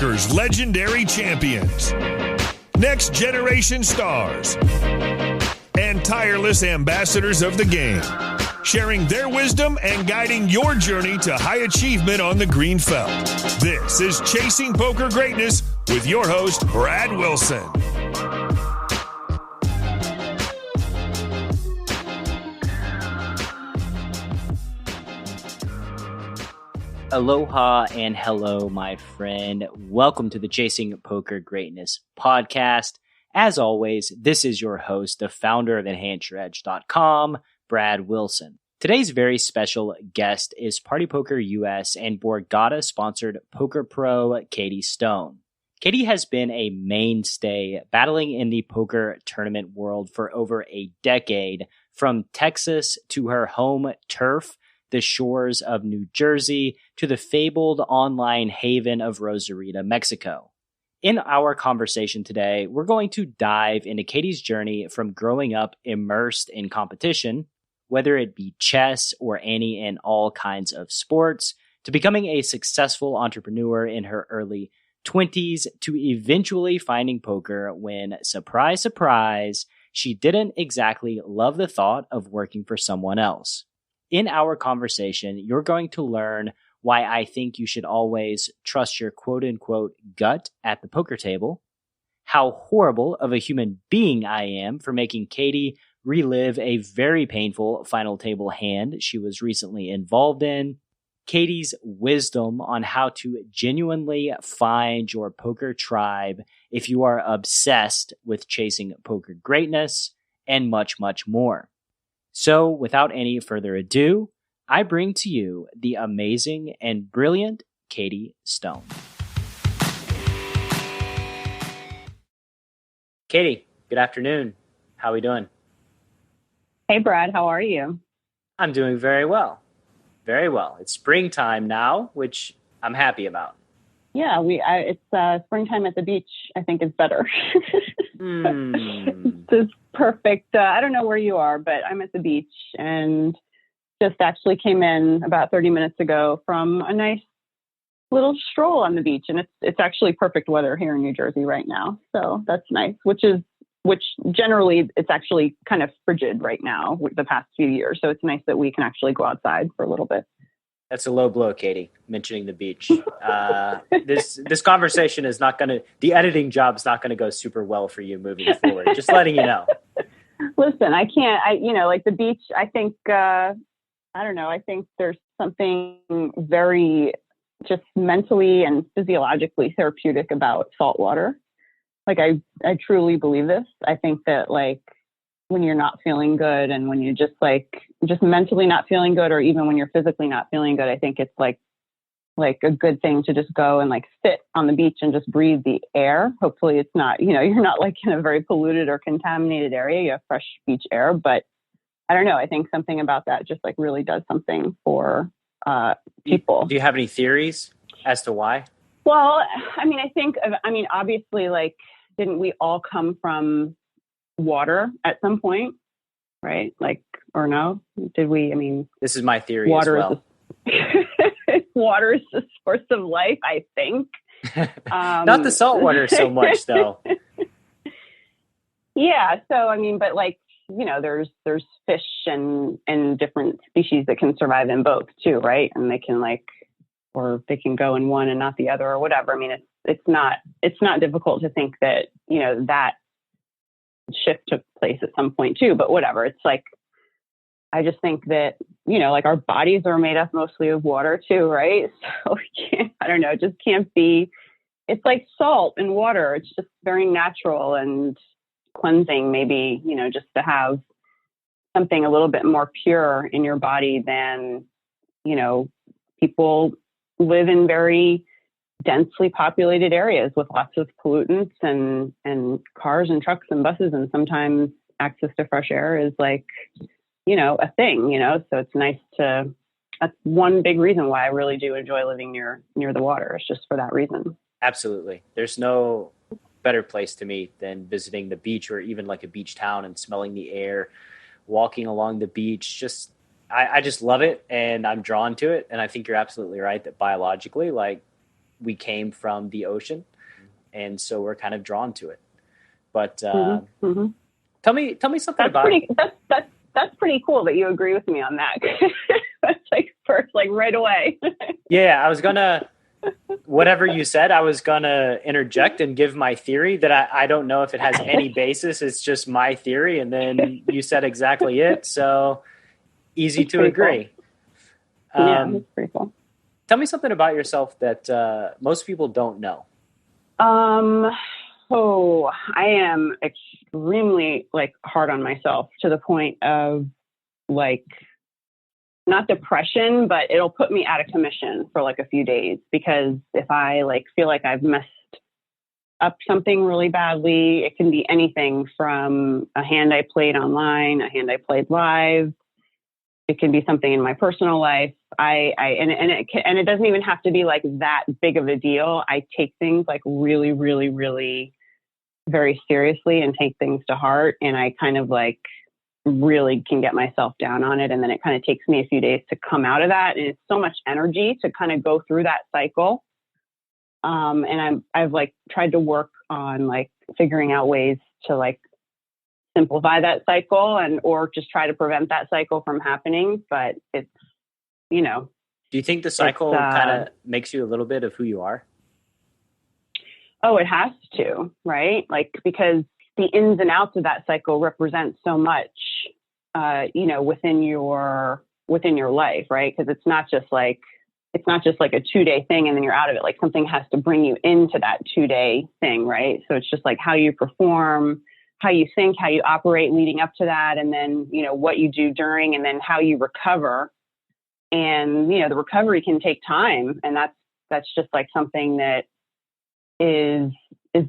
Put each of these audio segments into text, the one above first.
Poker's legendary champions, next generation stars, and tireless ambassadors of the game, sharing their wisdom and guiding your journey to high achievement on the green felt. This is Chasing Poker Greatness with your host, Brad Wilson. Aloha and hello, my friend. Welcome to the Chasing Poker Greatness podcast. As always, this is your host, the founder of EnhanceYourEdge.com, Brad Wilson. Today's very special guest is Party Poker US and Borgata-sponsored poker pro Katie Stone. Katie has been a mainstay battling in the poker tournament world for over a decade, from Texas to her home turf, the shores of New Jersey, to the fabled online haven of Rosarita, Mexico. In our conversation today, we're going to dive into Katie's journey from growing up immersed in competition, whether it be chess or any and all kinds of sports, to becoming a successful entrepreneur in her early 20s, to eventually finding poker when, surprise, surprise, she didn't exactly love the thought of working for someone else. In our conversation, you're going to learn why I think you should always trust your quote-unquote gut at the poker table, how horrible of a human being I am for making Katie relive a very painful final table hand she was recently involved in, Katie's wisdom on how to genuinely find your poker tribe if you are obsessed with chasing poker greatness, and much, much more. So, without any further ado, I bring to you the amazing and brilliant Katie Stone. Katie, good afternoon. How are we doing? Hey, Brad. How are you? I'm doing very well. Very well. It's springtime now, which I'm happy about. Yeah, it's springtime at the beach, I think is better. This is perfect. I don't know where you are, but I'm at the beach and just actually came in about 30 minutes ago from a nice little stroll on the beach. And it's actually perfect weather here in New Jersey right now. So that's nice, which generally it's actually kind of frigid right now with the past few years. So it's nice that we can actually go outside for a little bit. That's a low blow, Katie, mentioning the beach. This conversation is not going to, the editing job is not going to go super well for you moving forward. Just letting you know. Listen, like the beach, I think, I don't know, I think there's something very just mentally and physiologically therapeutic about salt water. Like, I truly believe this. I think that, like, when you're not feeling good and when you're just mentally not feeling good, or even when you're physically not feeling good, I think it's like a good thing to just go and like sit on the beach and just breathe the air. Hopefully it's not, you're not like in a very polluted or contaminated area. You have fresh beach air, but I don't know. I think something about that just like really does something for people. Do you have any theories as to why? Well, obviously, like, didn't we all come from water at some point, right? Like, or no? Did we? I mean, this is my theory water as well. Water is the source of life, I think. Not the salt water so much, though. Yeah. So, but like, there's fish and different species that can survive in both too, right? And they can go in one and not the other, or whatever. I mean, it's not difficult to think that, that shift took place at some point too, but whatever. It's like, I just think that, like our bodies are made up mostly of water too, right? So it just can't be, it's like salt and water. It's just very natural and cleansing, maybe, just to have something a little bit more pure in your body than, people live in very densely populated areas with lots of pollutants and cars and trucks and buses. And sometimes access to fresh air is like, a thing, so it's nice that's one big reason why I really do enjoy living near the water. It's just for that reason. Absolutely. There's no better place to me than visiting the beach or even like a beach town and smelling the air, walking along the beach. I just love it and I'm drawn to it. And I think you're absolutely right that biologically, like we came from the ocean, and so we're kind of drawn to it. But tell me something about it. That's pretty cool that you agree with me on that. That's like first, like right away. Yeah, I was gonna, whatever you said, I was gonna interject and give my theory that I don't know if it has any basis. It's just my theory, and then you said exactly it. So easy to agree. Cool. Yeah, that's pretty cool. Tell me something about yourself that most people don't know. I am extremely like hard on myself to the point of like not depression, but it'll put me out of commission for like a few days, because if I like feel like I've messed up something really badly, it can be anything from a hand I played online, a hand I played live. It can be something in my personal life. And it doesn't even have to be like that big of a deal. I take things like really, really, really very seriously and take things to heart. And I kind of like really can get myself down on it. And then it kind of takes me a few days to come out of that. And it's so much energy to kind of go through that cycle. And I've like tried to work on like figuring out ways to like simplify that cycle or just try to prevent that cycle from happening. But it's, you know. Do you think the cycle kind of makes you a little bit of who you are? Oh, it has to, right? Like, because the ins and outs of that cycle represent so much, within your life, right? Because it's not just like a 2-day thing and then you're out of it. Like something has to bring you into that 2-day thing, right? So it's just like how you perform, how you think, how you operate leading up to that, and then, what you do during, and then how you recover. And, the recovery can take time. And that's just like something that is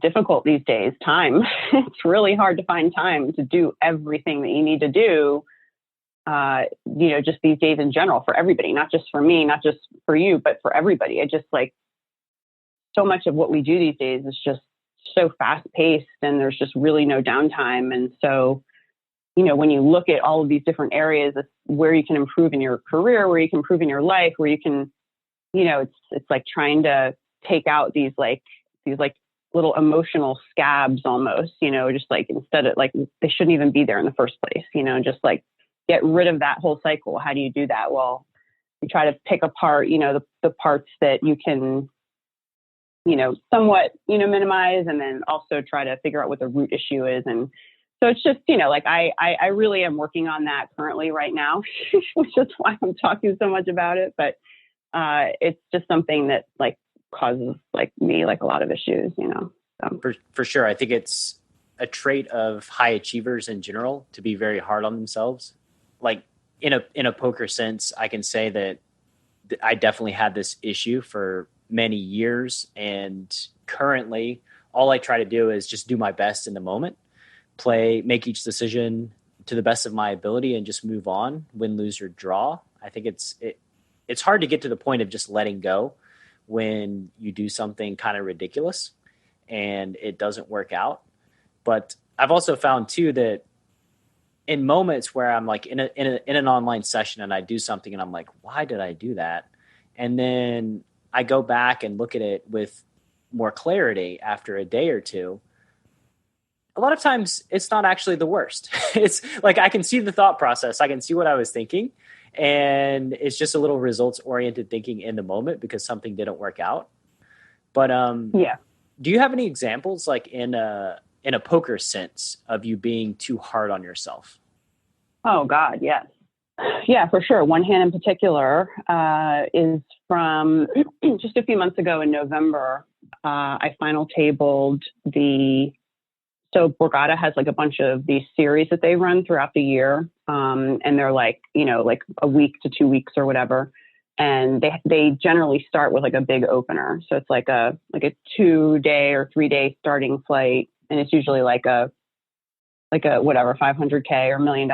difficult these days. Time. It's really hard to find time to do everything that you need to do, just these days in general for everybody, not just for me, not just for you, but for everybody. It just like so much of what we do these days is just so fast paced, and there's just really no downtime. And so, when you look at all of these different areas where you can improve in your career, where you can improve in your life, where you can, it's like trying to take out these little emotional scabs almost, just like instead of like, they shouldn't even be there in the first place, just like get rid of that whole cycle. How do you do that? Well, you try to pick apart, the parts that you can, somewhat, minimize, and then also try to figure out what the root issue is. And so it's just, like I really am working on that currently right now, which is why I'm talking so much about it. But it's just something that like causes like me like a lot of issues, So. For sure. I think it's a trait of high achievers in general to be very hard on themselves. Like in a poker sense, I can say that I definitely had this issue for many years, and currently all I try to do is just do my best in the moment, make each decision to the best of my ability, and just move on, win, lose, or draw. I think it's hard to get to the point of just letting go when you do something kind of ridiculous and it doesn't work out. But I've also found too that in moments where I'm like in an online session and I do something and I'm like, why did I do that? And then I go back and look at it with more clarity after a day or two. A lot of times it's not actually the worst. It's like, I can see the thought process. I can see what I was thinking, and it's just a little results oriented thinking in the moment because something didn't work out. But, yeah. Do you have any examples like in a poker sense of you being too hard on yourself? Oh God, yes. Yeah, for sure. One hand in particular is from just a few months ago in November. I final tabled so Borgata has like a bunch of these series that they run throughout the year. And they're like, like a week to 2 weeks or whatever. And they generally start with like a big opener. So it's like a 2-day or 3-day starting flight. And it's usually like a whatever, $500K or $1 million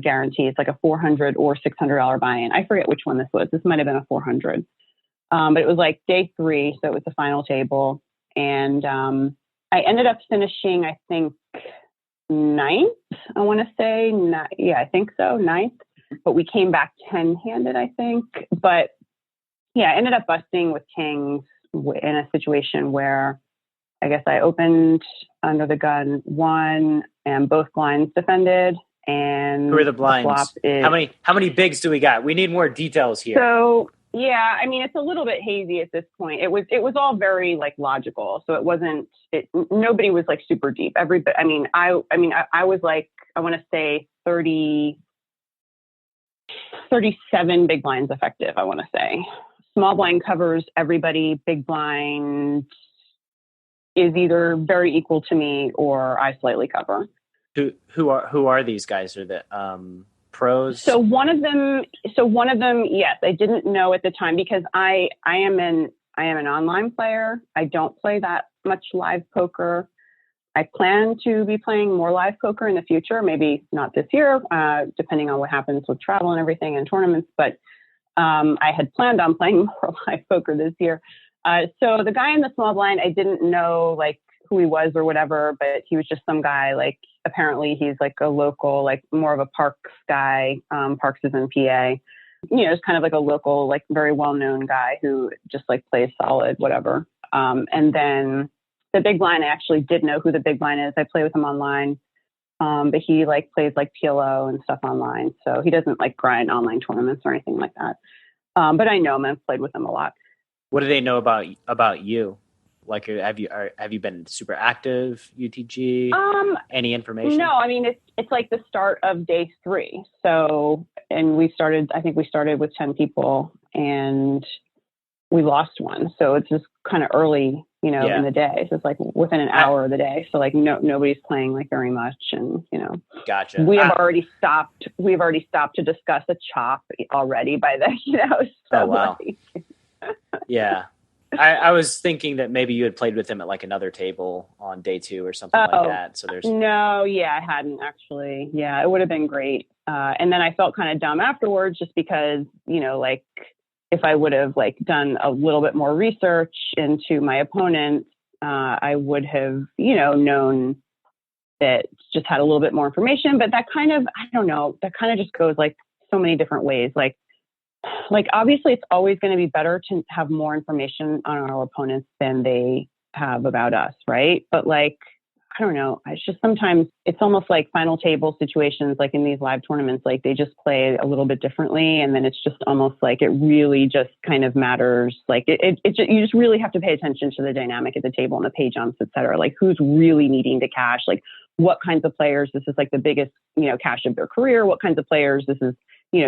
guarantee. It's like a $400 or $600 buy-in. I forget which one this was. This might've been a 400. But it was like day 3. So it was the final table. And, I ended up finishing, I think, 9th. I want to say, I think so, 9th. But we came back 10-handed, I think. But yeah, I ended up busting with kings in a situation where I guess I opened under the gun one and both blinds defended. And who are the blinds? flop is, how many bigs do we got? We need more details here. So yeah, I mean, it's a little bit hazy at this point. It was all very like logical. So it wasn't, nobody was like super deep. I was like, I want to say 37 big blinds effective. I want to say small blind covers everybody. Big blind is either very equal to me or I slightly cover. Who are these guys? Are the pros? So one of them, yes, I didn't know at the time because I am an online player. I don't play that much live poker. I plan to be playing more live poker in the future, maybe not this year, depending on what happens with travel and everything and tournaments. But I had planned on playing more live poker this year. So the guy in the small blind, I didn't know like who he was or whatever, but he was just some guy. Like apparently he's like a local, like more of a Parks guy. Parks is in PA. It's kind of like a local, like very well-known guy who just like plays solid, whatever. And then the big blind, I actually did know who the big blind is. I play with him online, but he like plays like PLO and stuff online. So he doesn't like grind online tournaments or anything like that. But I know him. I've played with him a lot. What do they know about you? Like, have you been super active UTG? Any information? No, I mean it's like the start of day 3. So, and I think we started with 10 people and we lost one. So it's just kind of early, in the day. So it's like within an hour of the day. So like nobody's playing like very much, and Gotcha. We have already stopped. We've already stopped to discuss a chop already by then. So oh wow. Yeah. I was thinking that maybe you had played with him at like another table on day 2 or something like that. So there's no, yeah, I hadn't actually. Yeah, it would have been great. And then I felt kind of dumb afterwards, just because like if I would have like done a little bit more research into my opponent, I would have known that, just had a little bit more information. But that kind of, I don't know, that kind of just goes like so many different ways. Like obviously it's always going to be better to have more information on our opponents than they have about us. Right. But like, I don't know. It's just sometimes it's almost like final table situations, like in these live tournaments, like they just play a little bit differently. And then it's just almost like it really just kind of matters. Like you just really have to pay attention to the dynamic at the table and the pay jumps, et cetera. Like who's really needing to cash, like what kinds of players, this is like the biggest, cash of their career. What kinds of players, this is,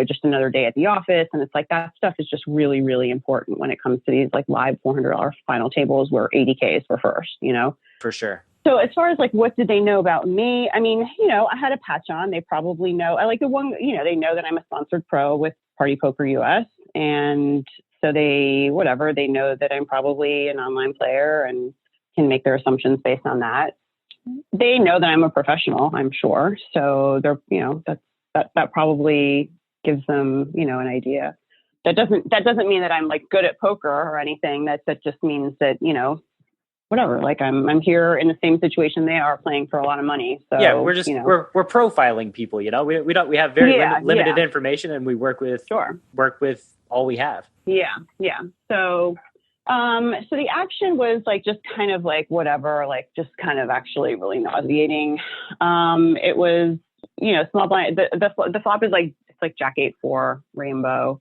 just another day at the office. And it's like that stuff is just really, really important when it comes to these like live $400 final tables where 80K is for first, For sure. So as far as like, what did they know about me? I mean, I had a patch on. They probably know. I like the one, they know that I'm a sponsored pro with Party Poker US. And so they know that I'm probably an online player and can make their assumptions based on that. They know that I'm a professional, I'm sure. So they're, that probably gives them, an idea. That doesn't mean that I'm like good at poker or anything. That just means that, whatever, like I'm here in the same situation they are, playing for a lot of money. So yeah, we're just we're profiling people. We have very limited information, and we work with all we have. Yeah. So the action was like just kind of like whatever, like just kind of actually really nauseating. It was small blind. The flop is like it's like Jack 8-4 rainbow.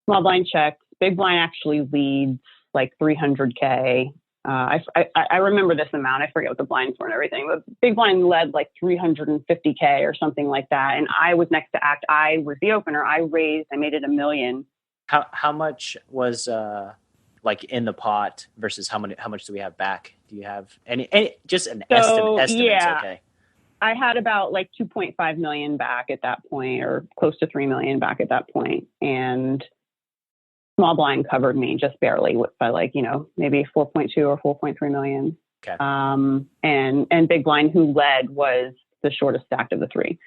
Small blind checks. Big blind actually leads like 300K. I remember this amount. I forget what the blinds were and everything, but big blind led like 350K or something like that. And I was next to act. I was the opener. I made it $1 million. How much was like in the pot versus how much do we have back? Do you have any just an estimate? Yeah. Okay. I had about like 2.5 million back at that point, or close to 3 million back at that point. And small blind covered me just barely by like, maybe 4.2 or 4.3 million. Okay. And big blind, who led, was the shortest stacked of the 3.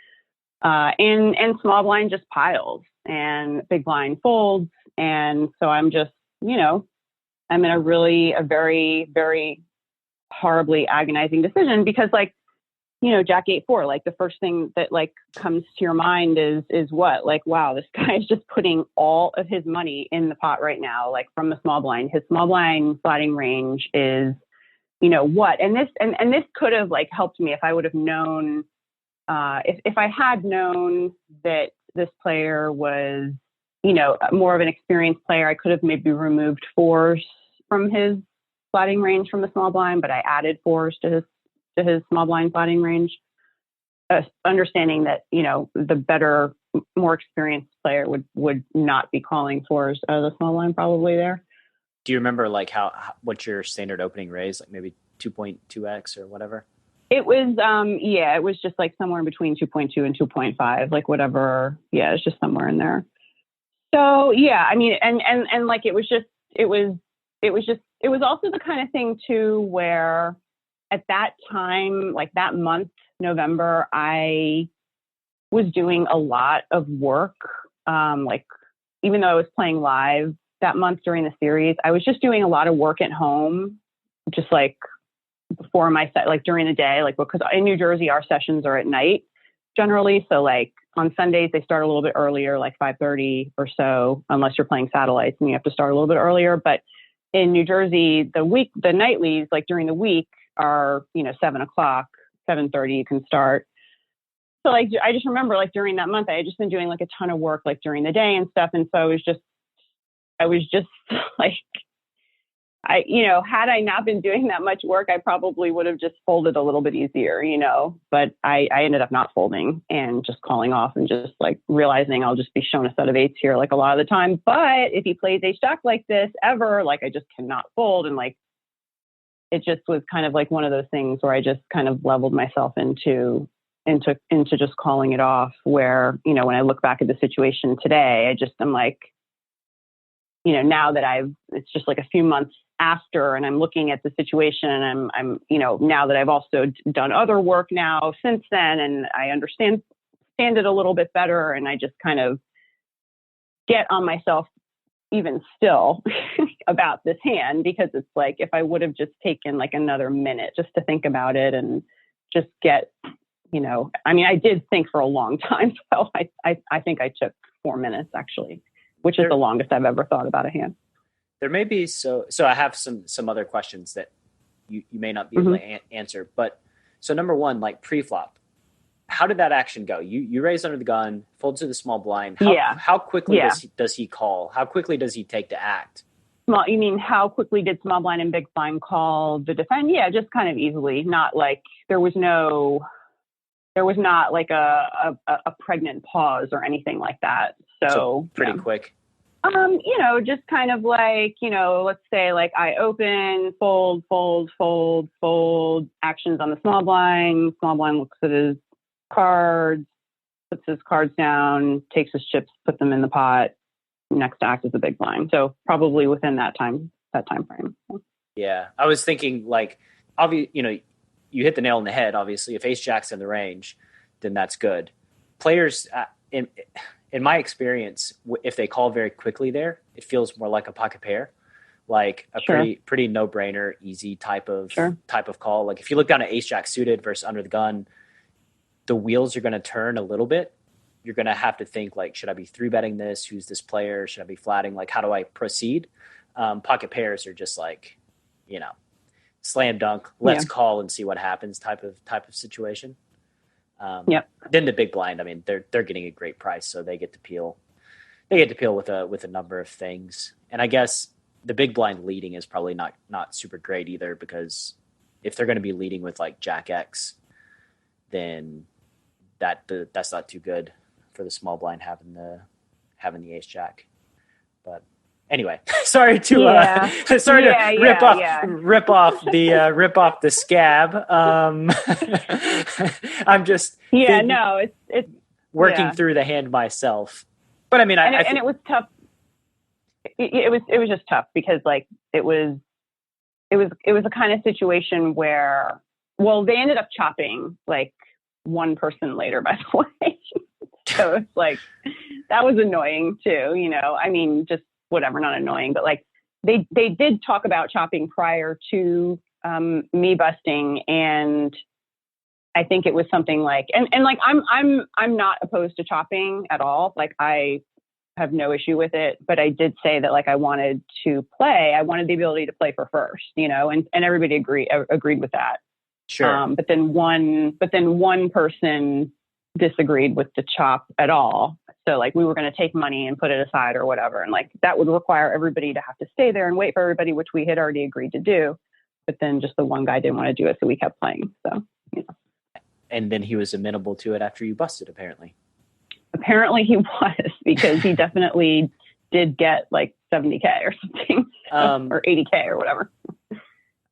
And small blind just piles and big blind folds. And so I'm just, I'm in a very, very horribly agonizing decision, because like Jack 8-4, like the first thing that like comes to your mind is what? Like, wow, this guy is just putting all of his money in the pot right now, like from the small blind. His small blind slotting range is, what? And this could have like helped me if I would have known, if I had known that this player was, more of an experienced player, I could have maybe removed fours from his slotting range from the small blind, but I added fours to his small blind slotting range, understanding that, the better, more experienced player would not be calling fours out of the small blind probably there. Do you remember like what's your standard opening raise? Like maybe 2.2x or whatever? It was, it was just like somewhere in between 2.2 and 2.5, like whatever. Yeah, it's just somewhere in there. So yeah, I mean, and like, it was also the kind of thing too, where at that time, like that month, November, I was doing a lot of work. Like even though I was playing live that month during the series, I was just doing a lot of work at home, just like before my set, like during the day, like because in New Jersey, our sessions are at night generally. So like on Sundays, they start a little bit earlier, like 5:30 or so, unless you're playing satellites and you have to start a little bit earlier. But in New Jersey, the nightlies, like during the week are, 7 o'clock, 7:30, you can start. So like, I just remember like during that month, I had just been doing like a ton of work, like during the day and stuff. And so I was just like, had I not been doing that much work, I probably would have just folded a little bit easier, but I ended up not folding and just calling off and just like realizing I'll just be shown a set of eights here like a lot of the time. But if he plays ace jack like this ever, like I just cannot fold. And like, it just was kind of like one of those things where I just kind of leveled myself into just calling it off, where, when I look back at the situation today, I'm like, now that it's just like a few months after, and I'm looking at the situation, and I'm now that I've also done other work now since then, and I understand it a little bit better, and I just kind of get on myself even still about this hand, because it's like, if I would have just taken like another minute just to think about it and just get, I mean, I did think for a long time. So I think I took 4 minutes actually, which is the longest I've ever thought about a hand. There may be, so I have some other questions that you may not be able to answer, but so number one, like pre-flop, how did that action go? You raise under the gun, fold to the small blind. How quickly does he call? How quickly does he take to act? Small, you mean how quickly did small blind and big blind call the defend? Yeah, just kind of easily. Not like there was not like a pregnant pause or anything like that. So pretty quick. Just kind of like, let's say like I open, fold, actions on the small blind looks at his cards, puts his cards down, takes his chips, put them in the pot. Next act is the big blind. So probably within that time frame. Yeah. I was thinking like, you hit the nail on the head. Obviously, if ace jack's in the range, then that's good. Players, in my experience, if they call very quickly there, it feels more like a pocket pair, like a pretty no-brainer, easy type of call. Like if you look down at ace jack suited versus under the gun, the wheels are going to turn a little bit. You're going to have to think like, should I be 3-betting this? Who's this player? Should I be flatting? Like, how do I proceed? Pocket pairs are just like, slam dunk, let's call and see what happens type of situation. Then the big blind, I mean, they're getting a great price, so they get to peel with a number of things. And I guess the big blind leading is probably not super great either, because if they're going to be leading with like Jack X, then that's not too good for the small blind having the ace jack. But anyway, sorry to rip off the scab. I'm just it's working through the hand myself. But I mean, and it was tough. It was just tough because like it was a kind of situation where, well, they ended up chopping like one person later, by the way. So it's like, that was annoying too, I mean, just whatever, not annoying, but like they did talk about chopping prior to me busting, and I think it was something like, and like, I'm not opposed to chopping at all. Like I have no issue with it, but I did say that like, I wanted the ability to play for first, and everybody agreed with that. Sure. But then one person disagreed with the chop at all. So like we were going to take money and put it aside or whatever. And like that would require everybody to have to stay there and wait for everybody, which we had already agreed to do. But then just the one guy didn't want to do it. So we kept playing. So, And then he was amenable to it after you busted, apparently. Apparently he was, because he definitely did get like 70K or something, or 80K or whatever.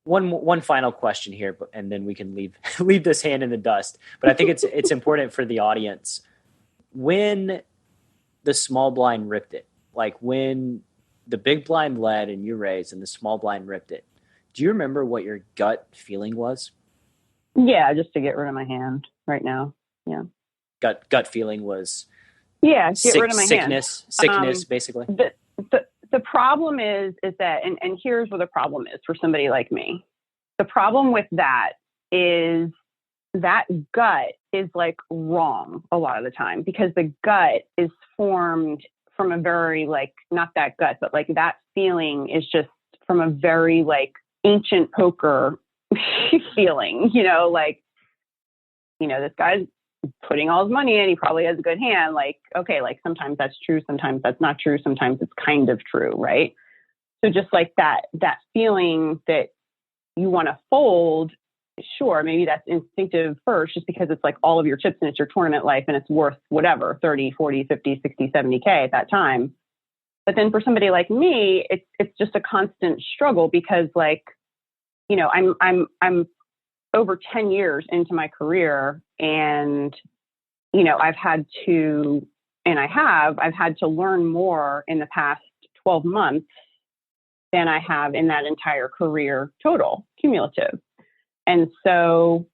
One final question here, and then we can leave this hand in the dust. But I think it's important for the audience. When the small blind ripped it, like when the big blind led and you raised and the small blind ripped it, do you remember what your gut feeling was? Yeah, just to get rid of my hand right now. Yeah. Gut feeling was get rid of my sickness, basically. The problem is that, and here's where the problem is for somebody like me. The problem with that is that gut is like wrong a lot of the time, because the gut is formed from a very like, not that gut, but like that feeling is just from a very like ancient poker feeling, this guy's putting all his money in, he probably has a good hand. Like, okay, like sometimes that's true, sometimes that's not true, sometimes it's kind of true, right? So just like that feeling that you want to fold, sure, maybe that's instinctive first, just because it's like all of your chips and it's your tournament life and it's worth whatever, 30, 40, 50, 60, 70K at that time. But then for somebody like me, it's just a constant struggle, because like, I'm over 10 years into my career, and, I've had to learn more in the past 12 months than I have in that entire career total, cumulative. And so,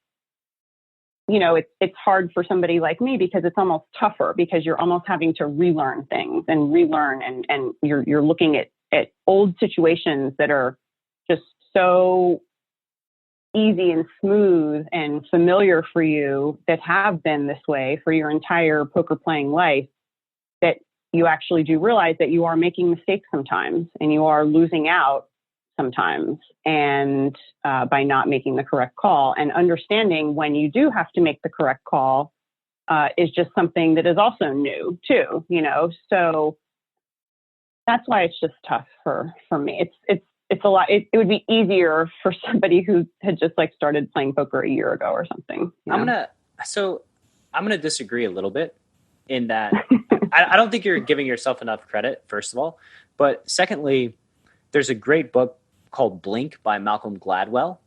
it's hard for somebody like me, because it's almost tougher, because you're almost having to relearn things and relearn, and you're looking at old situations that are just so easy and smooth and familiar for you, that have been this way for your entire poker playing life, that you actually do realize that you are making mistakes sometimes, and you are losing out sometimes, and by not making the correct call. And understanding when you do have to make the correct call is just something that is also new too, so that's why it's just tough for me. It's a lot. It would be easier for somebody who had just like started playing poker a year ago or something. I'm gonna disagree a little bit in that I don't think you're giving yourself enough credit, first of all. But secondly, there's a great book called Blink by Malcolm Gladwell,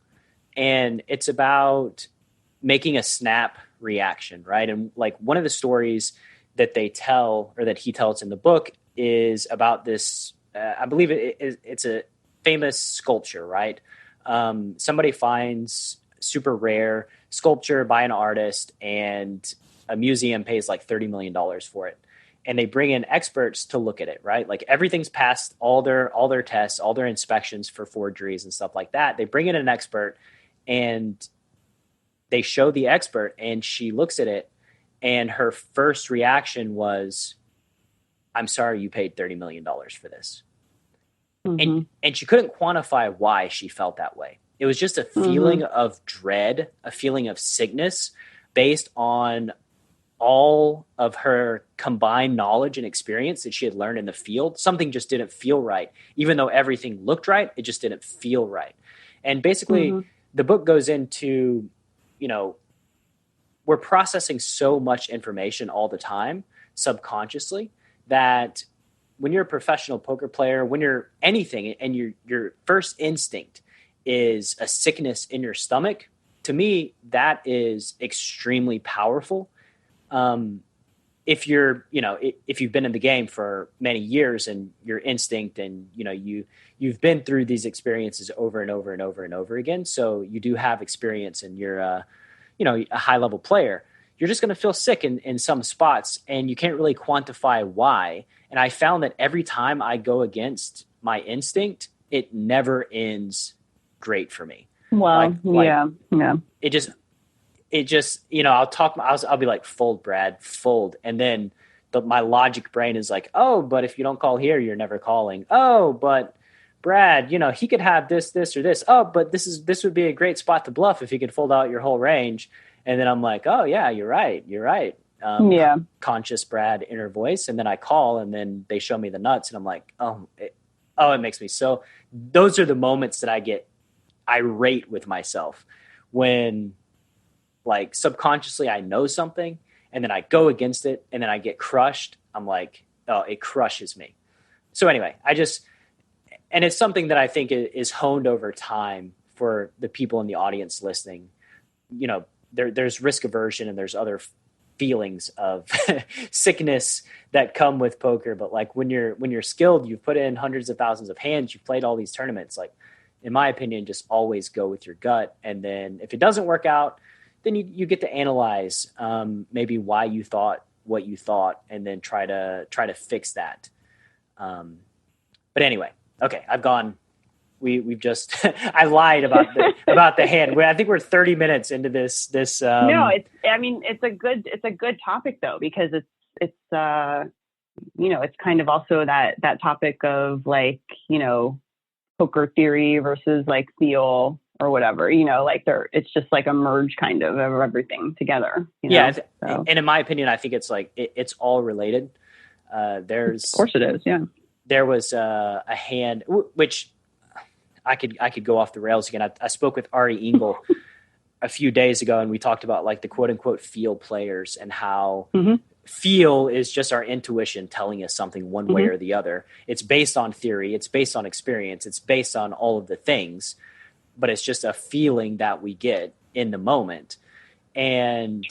and it's about making a snap reaction, right? And like one of the stories that they tell, or that he tells in the book, is about this. I believe it's a famous sculpture, right? Somebody finds super rare sculpture by an artist, and a museum pays like $30 million for it. And they bring in experts to look at it, right? Like everything's passed all their tests, all their inspections for forgeries and stuff like that. They bring in an expert, and they show the expert, and she looks at it, and her first reaction was, "I'm sorry you paid $30 million for this." Mm-hmm. And she couldn't quantify why she felt that way. It was just a feeling of dread, a feeling of sickness, based on all of her combined knowledge and experience that she had learned in the field. Something just didn't feel right. Even though everything looked right, it just didn't feel right. And basically, the book goes into, we're processing so much information all the time, subconsciously, that when you're a professional poker player, when you're anything, and your first instinct is a sickness in your stomach, to me, that is extremely powerful. If you've been in the game for many years, and your instinct, and you've been through these experiences over and over and over and over again, so you do have experience, and you're a high level player, you're just going to feel sick in some spots, and you can't really quantify why. And I found that every time I go against my instinct, it never ends great for me. Well, yeah. It just, it just, I'll be like, fold, Brad, fold. And then my logic brain is like, oh, but if you don't call here, you're never calling. Oh, but Brad, he could have this, or this. Oh, but this would be a great spot to bluff if he could fold out your whole range. And then I'm like, oh yeah, you're right. Yeah. Conscious Brad inner voice. And then I call, and then they show me the nuts, and I'm like, it makes me so. Those are the moments that I get irate with myself when, like, subconsciously I know something and then I go against it and then I get crushed. I'm like, oh, it crushes me. So anyway, and it's something that I think is honed over time for the people in the audience listening. There's risk aversion and there's other feelings of sickness that come with poker. But like when you're skilled, you've put in hundreds of thousands of hands, you've played all these tournaments, like, in my opinion, just always go with your gut. And then if it doesn't work out, then you get to analyze maybe why you thought what you thought, and then try to fix that. But anyway, okay, I've gone. We've just I lied about the hand. I think we're 30 minutes into this. No, it's a good topic though, because it's kind of also that topic of, like, poker theory versus like feel or whatever, like it's just like a merge kind of everything together. Yeah. So. And in my opinion, I think it's like, it's all related. Of course it is. Yeah. There was a hand, which I could go off the rails again. I spoke with Ari Engel a few days ago, and we talked about, like, the quote unquote feel players, and how feel is just our intuition telling us something one way or the other. It's based on theory. It's based on experience. It's based on all of the things, but it's just a feeling that we get in the moment. And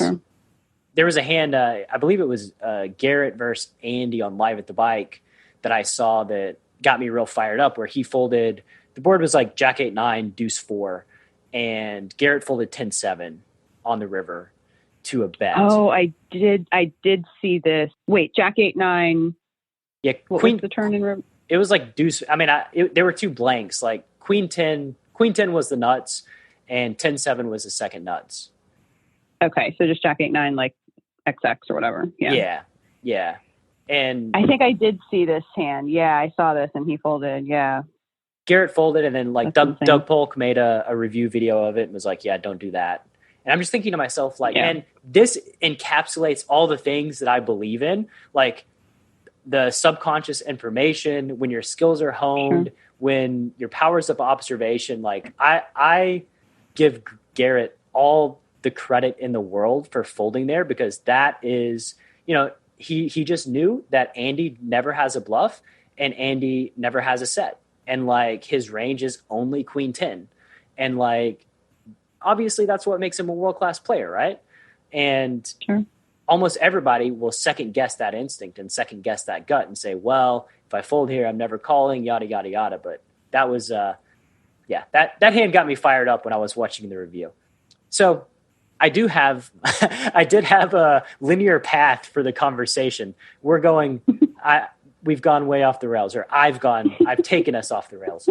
there was a hand, I believe it was Garrett versus Andy on Live at the Bike, that I saw that got me real fired up, where he folded, the board was like Jack 8-9, Deuce 4, and Garrett folded 10-7 on the river to a bet. Oh, I did see this. Wait, Jack 8-9. Yeah, what was the turn in river? It was like Deuce. I mean, there were two blanks. Like Queen 10 was the nuts, and 10-7 was the second nuts. Okay, so just Jack 8-9, like XX or whatever. Yeah. And I think I did see this hand. Yeah, I saw this, and he folded. Yeah. Garrett folded, and then, like, Doug Polk made a review video of it and was like, yeah, don't do that. And I'm just thinking to myself, like, man, this encapsulates all the things that I believe in, like the subconscious information, when your skills are honed, when your powers of observation. Like, I give Garrett all the credit in the world for folding there, because that is, he just knew that Andy never has a bluff and Andy never has a set. And, like, his range is only Queen 10. And, like, obviously that's what makes him a world-class player, right? And almost everybody will second guess that instinct and second guess that gut and say, well, if I fold here, I'm never calling, yada, yada, yada. But that was, that hand got me fired up when I was watching the review. So I did have a linear path for the conversation. We've gone way off the rails, or I've taken us off the rails.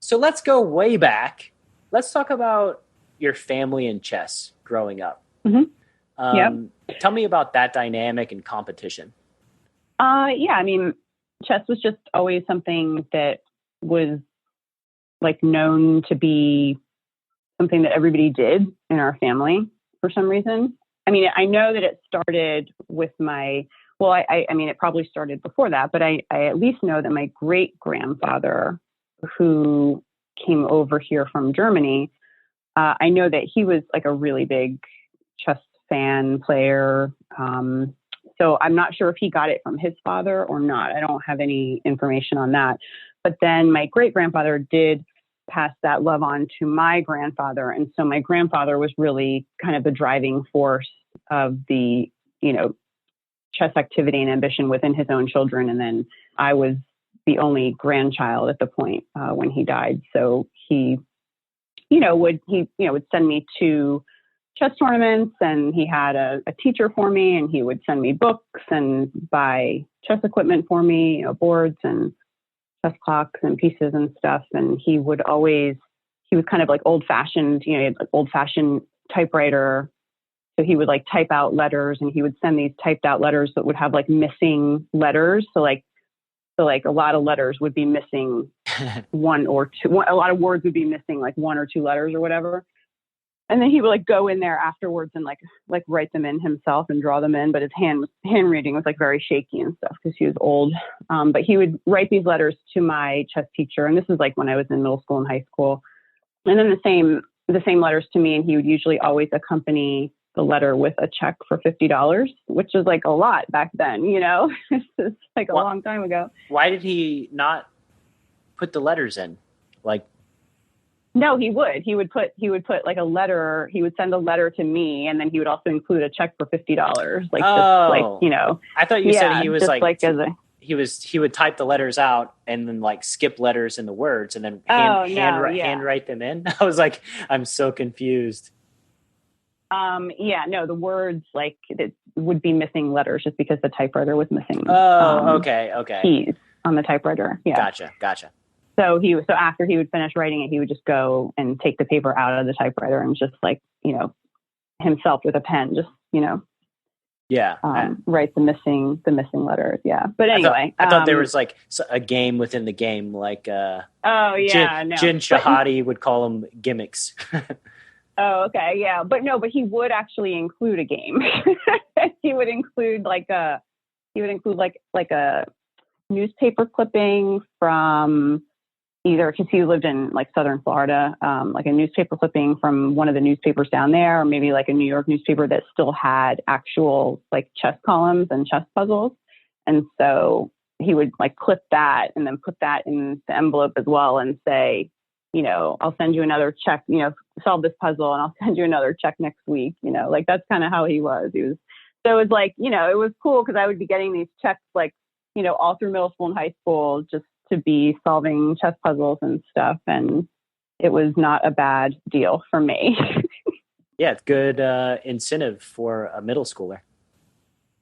So let's go way back. Let's talk about your family and chess growing up. Tell me about that dynamic and competition. I mean, chess was just always something that was, like, known to be something that everybody did in our family for some reason. I mean, I know that it started with I mean, it probably started before that, but I at least know that my great grandfather, who came over here from Germany, I know that he was, like, a really big chess fan player. So I'm not sure if he got it from his father or not. I don't have any information on that. But then my great grandfather did pass that love on to my grandfather. And so my grandfather was really kind of the driving force of the, chess activity and ambition within his own children. And then I was the only grandchild at the point when he died. So he would send me to chess tournaments, and he had a teacher for me, and he would send me books and buy chess equipment for me, boards and chess clocks and pieces and stuff. And he he was kind of like old fashioned, he had like old fashioned typewriter. So he would like type out letters, and he would send these typed out letters that would have like missing letters. So a lot of letters would be missing one or two. A lot of words would be missing like one or two letters or whatever. And then he would like go in there afterwards and like write them in himself and draw them in. But his handwriting was like very shaky and stuff because he was old. But he would write these letters to my chess teacher. And this is like when I was in middle school and high school. And then the same letters to me. And he would usually always accompany the letter with a check for $50, which is like a lot back then, you know. It's like a long time ago. Why did he not put the letters in? Like, no, he would put like a letter. He would send a letter to me, and then he would also include a check for $50. Like, just like, you know. I thought you said he was like as he would type the letters out and then like skip letters in the words and then handwrite them in. I was like, I'm so confused. The words like it would be missing letters just because the typewriter was missing. Okay. Keys on the typewriter. Yeah. Gotcha. So after he would finish writing it, he would just go and take the paper out of the typewriter and just like, you know, himself with a pen, just, you know, write the missing letters. Yeah. But anyway, I thought there was like a game within the game, like, Jin Shahadi would call them gimmicks. Oh, okay. Yeah. But he would actually include a game. He would include like a newspaper clipping from either, because he lived in like Southern Florida, like a newspaper clipping from one of the newspapers down there, or maybe like a New York newspaper that still had actual like chess columns and chess puzzles. And so he would like clip that and then put that in the envelope as well and say, you know, I'll send you another check, you know, solve this puzzle and I'll send you another check next week. You know, like that's kind of how he was. So it was like, you know, it was cool because I would be getting these checks like, you know, all through middle school and high school just to be solving chess puzzles and stuff. And it was not a bad deal for me. Yeah, it's good incentive for a middle schooler.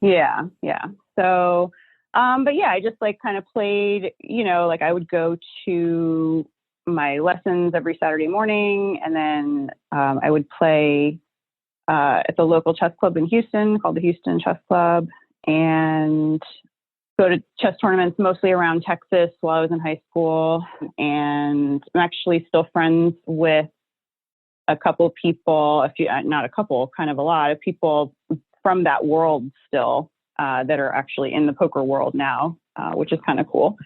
Yeah. So, but yeah, I just like kind of played, you know, like I would go to my lessons every Saturday morning, and then I would play at the local chess club in Houston called the Houston Chess Club, and go to chess tournaments mostly around Texas while I was in high school. And I'm actually still friends with a couple people, not a couple, kind of a lot of people from that world still that are actually in the poker world now, which is kind of cool.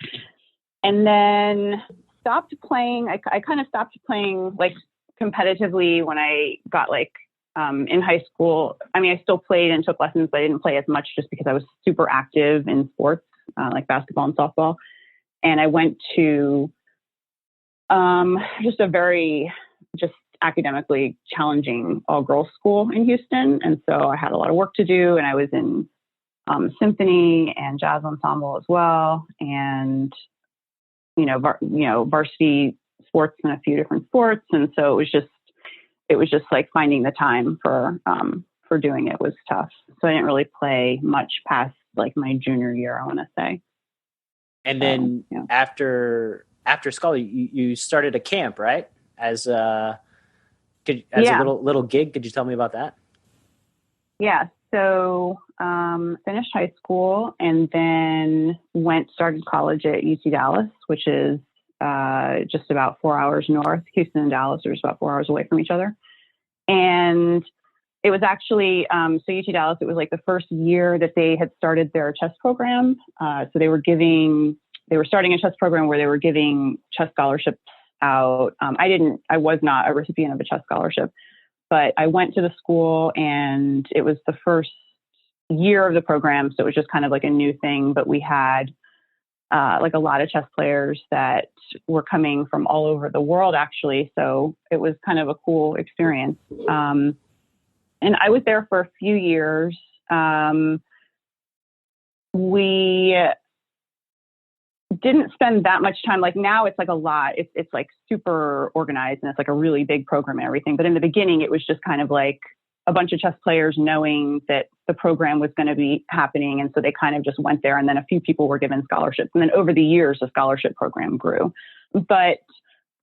And then stopped playing. I kind of stopped playing like competitively when I got like in high school. I mean, I still played and took lessons, but I didn't play as much just because I was super active in sports like basketball and softball. And I went to just a very academically challenging all-girls school in Houston. And so I had a lot of work to do, and I was in symphony and jazz ensemble as well. And varsity sports in a few different sports. And so it was just like finding the time for doing it was tough. So I didn't really play much past like my junior year, I want to say. And then after school, you started a camp, right? As a little gig. Could you tell me about that? Yeah. So finished high school and then started college at UT Dallas, which is just about 4 hours north. Houston and Dallas are just about 4 hours away from each other. And it was actually, so UT Dallas, it was like the first year that they had started their chess program. So they were starting a chess program where they were giving chess scholarships out. I was not a recipient of a chess scholarship, but I went to the school and it was the first year of the program. So it was just kind of like a new thing, but we had like a lot of chess players that were coming from all over the world, actually. So it was kind of a cool experience. And I was there for a few years. We didn't spend that much time. Like now it's like a lot. It's like super organized and it's like a really big program and everything. But in the beginning, it was just kind of like a bunch of chess players knowing that the program was going to be happening. And so they kind of just went there, and then a few people were given scholarships. And then over the years, the scholarship program grew. But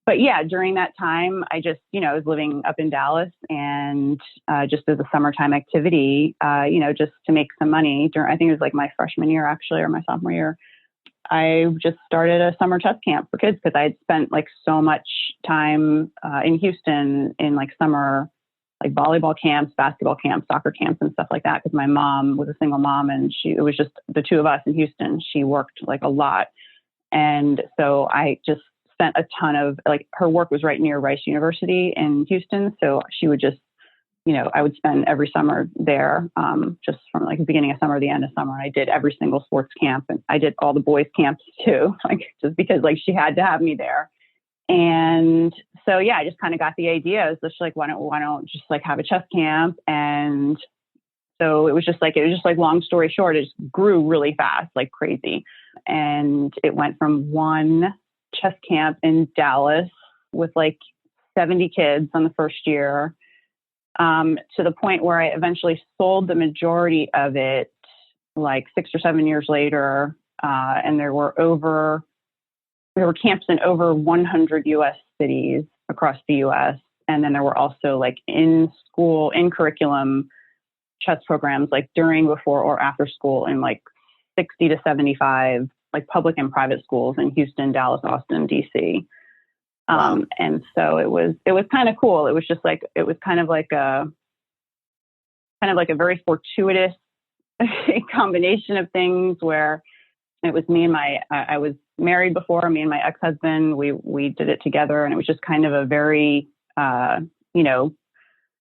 but yeah, during that time, I just, I was living up in Dallas, and just as a summertime activity, just to make some money I think it was like my freshman year actually, or my sophomore year, I just started a summer chess camp for kids because I had spent like so much time in Houston in like summer, like volleyball camps, basketball camps, soccer camps, and stuff like that. Because my mom was a single mom, and it was just the two of us in Houston. She worked like a lot. And so I just spent a ton of, like, her work was right near Rice University in Houston. So she would just, I would spend every summer there, just from like the beginning of summer to the end of summer. And I did every single sports camp, and I did all the boys camps too, like just because like she had to have me there. And so, yeah, I just kind of got the idea. I was just like, why don't just like have a chess camp? And so it was just like long story short, it just grew really fast, like crazy. And it went from one chess camp in Dallas with like 70 kids on the first year, to the point where I eventually sold the majority of it like 6 or 7 years later. And there were camps in over 100 US cities across the US. And then there were also like in curriculum chess programs, like during, before, or after school in like 60 to 75 like public and private schools in Houston, Dallas, Austin, DC. Wow. And so it was kind of cool. It was just like, it was kind of like a very fortuitous combination of things where it was me and I was married before, me and my ex-husband, we did it together, and it was just kind of a very,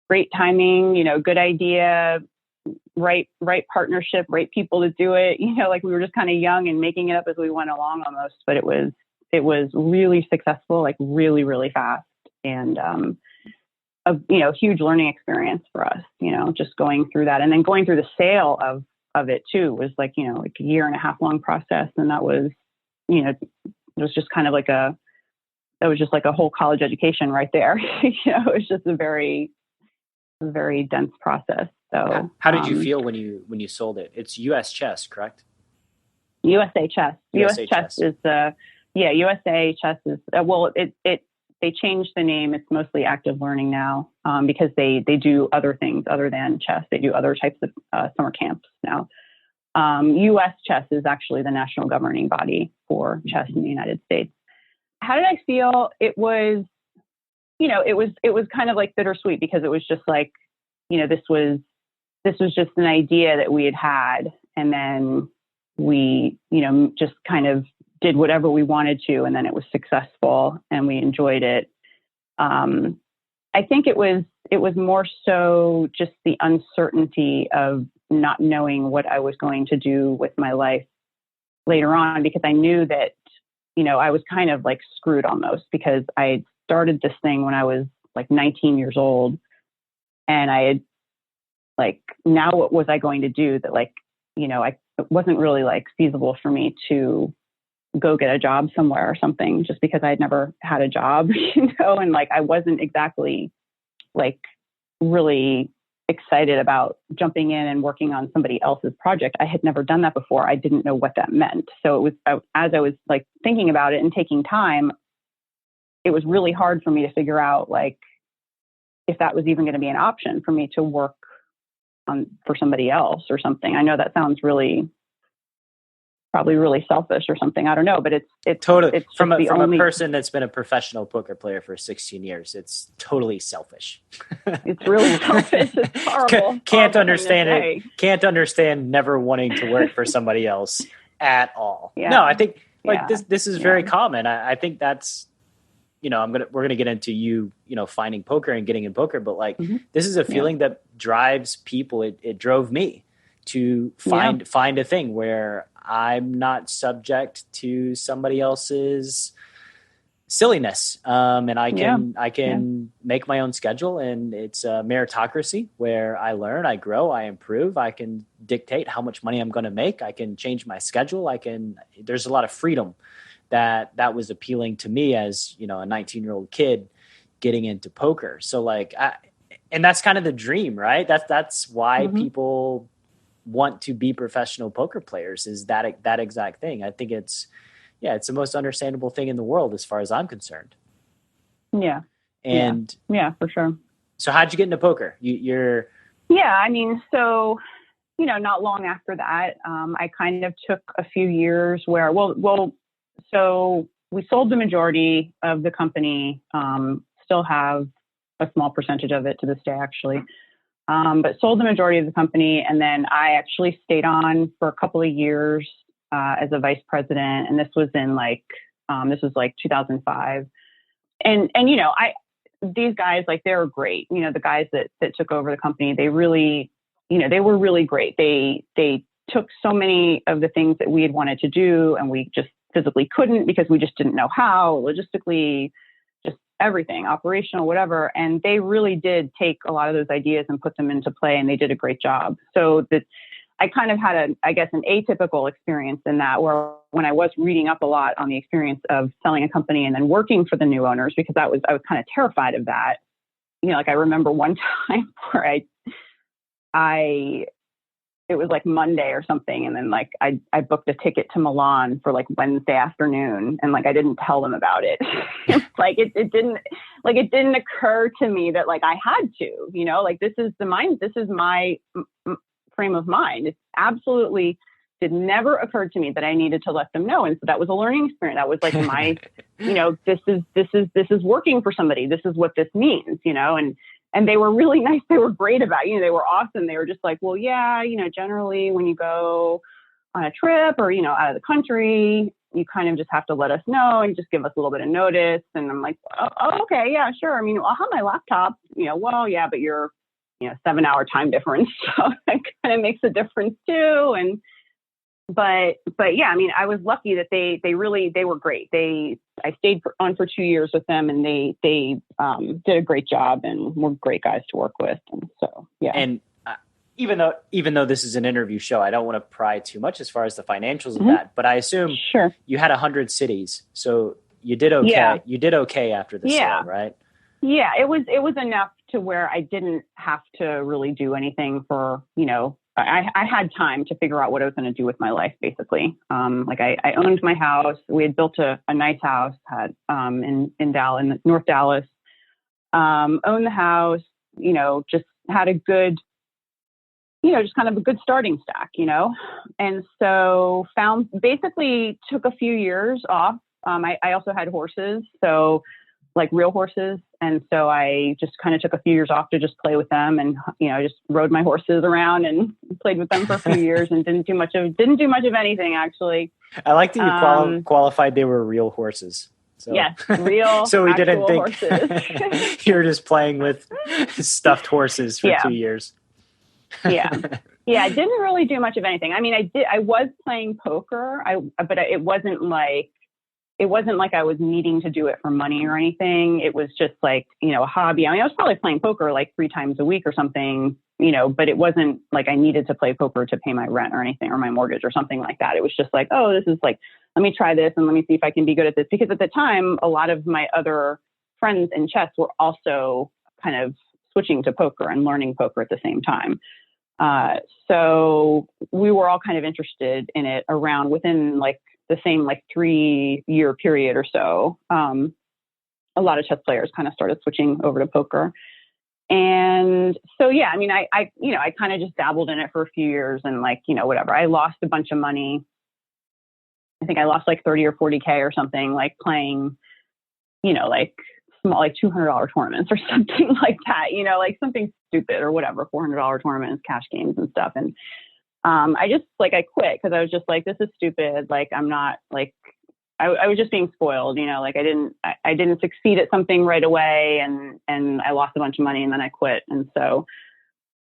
great timing, good idea, right partnership, right people to do it. Like we were just kind of young and making it up as we went along almost, but it was really successful, like really, really fast. And, a huge learning experience for us, just going through that, and then going through the sale of it too was like, like a 1.5 year long process. And that was, it was just kind of like a whole college education right there. It was just a very dense process. So how did you feel when you sold it? It's US Chess, correct? USA Chess. USA Chess is USA Chess is they changed the name. It's mostly active learning now, because they do other things other than chess. They do other types of summer camps now. US Chess is actually the national governing body for chess in the United States. How did I feel? It was, it was kind of like bittersweet, because it was just like, this was just an idea that we had, and then we, just kind of did whatever we wanted to, and then it was successful and we enjoyed it. I think it was more so just the uncertainty of not knowing what I was going to do with my life later on, because I knew that, I was kind of like screwed almost, because I had started this thing when I was like 19 years old, and I had like, now what was I going to do that, like, it wasn't really like feasible for me to go get a job somewhere or something, just because I had never had a job, and like, I wasn't exactly like really excited about jumping in and working on somebody else's project. I had never done that before. I didn't know what that meant. So it was, as I was like thinking about it and taking time, it was really hard for me to figure out like if that was even going to be an option for me to work for somebody else or something. I know that sounds probably really selfish or something. I don't know, but it's totally, it's from a person that's been a professional poker player for 16 years, it's totally selfish. It's really selfish. It's horrible. Can't understand it. Can't understand never wanting to work for somebody else at all. Yeah. No, I think like this is very common. I think that's, we're going to get into finding poker and getting in poker, but like, this is a feeling that drives people. It drove me to find a thing where I'm not subject to somebody else's silliness. And I can make my own schedule, and it's a meritocracy where I learn, I grow, I improve. I can dictate how much money I'm going to make. I can change my schedule. There's a lot of freedom that was appealing to me as, a 19-year-old kid getting into poker. So like, and that's kind of the dream, right? That's why people want to be professional poker players, is that exact thing. I think it's the most understandable thing in the world as far as I'm concerned. Yeah. And yeah, for sure. So how'd you get into poker? You're Yeah, I mean, so not long after that, I kind of took a few years where, so we sold the majority of the company, still have a small percentage of it to this day, actually, but sold the majority of the company. And then I actually stayed on for a couple of years as a vice president. And this was in like 2005. And these guys, like, they were great. The guys that took over the company, they really, they were really great. They took so many of the things that we had wanted to do, and we just physically couldn't because we just didn't know how, logistically, just everything, operational, whatever. And they really did take a lot of those ideas and put them into play, and they did a great job. So that I kind of had an atypical experience in that, where when I was reading up a lot on the experience of selling a company and then working for the new owners, because I was kind of terrified of that. Like, I remember one time where it was like Monday or something. And then like, I booked a ticket to Milan for like Wednesday afternoon. And like, I didn't tell them about it. Like, it didn't occur to me that like I had to, like, this is my frame of mind. It absolutely did never occur to me that I needed to let them know. And so that was a learning experience. That was like my, this is working for somebody. This is what this means, and they were really nice. They were great about it. They were awesome. They were just like, well, yeah, generally when you go on a trip or, out of the country, you kind of just have to let us know and just give us a little bit of notice. And I'm like, oh, okay, yeah, sure. I mean, I'll have my laptop, well, yeah, but you're, 7-hour time difference. So that kind of makes a difference too. And, but yeah, I mean, I was lucky that they were great. I stayed on for 2 years with them, and they did a great job and were great guys to work with. And so, yeah. And even though this is an interview show, I don't want to pry too much as far as the financials of that, but I assume you had 100 cities. So you did okay. Yeah. You did okay after the sale, right? Yeah, it was enough to where I didn't have to really do anything for, I had time to figure out what I was going to do with my life, basically. Like I owned my house. We had built a nice house in Dallas, in North Dallas. Owned the house, just had a good, just kind of a good starting stack, And so basically took a few years off. I also had horses, so like real horses. And so I just kind of took a few years off to just play with them, and, just rode my horses around and played with them for a few years and didn't do much of anything, actually. I like that you qualified they were real horses. So. Yes, real. So we didn't think horses. you were just playing with stuffed horses for 2 years. Yeah. I didn't really do much of anything. I mean, I was playing poker, but it wasn't like I was needing to do it for money or anything. It was just like, a hobby. I mean, I was probably playing poker like 3 times a week or something, but it wasn't like I needed to play poker to pay my rent or anything, or my mortgage or something like that. It was just like, oh, this is like, let me try this and let me see if I can be good at this. Because at the time, a lot of my other friends in chess were also kind of switching to poker and learning poker at the same time. So we were all kind of interested in it within like the same like 3-year period or so. A lot of chess players kind of started switching over to poker. And so, yeah, I mean, I kind of just dabbled in it for a few years and like, whatever. I lost a bunch of money. I think I lost like 30 or 40K or something, like playing, like small, like $200 tournaments or something like that, like something stupid or whatever, $400 tournaments, cash games and stuff. And I just like, I quit because I was just like, this is stupid. Like, I'm not like, I was just being spoiled, like I didn't succeed at something right away, and I lost a bunch of money, and then I quit. And so,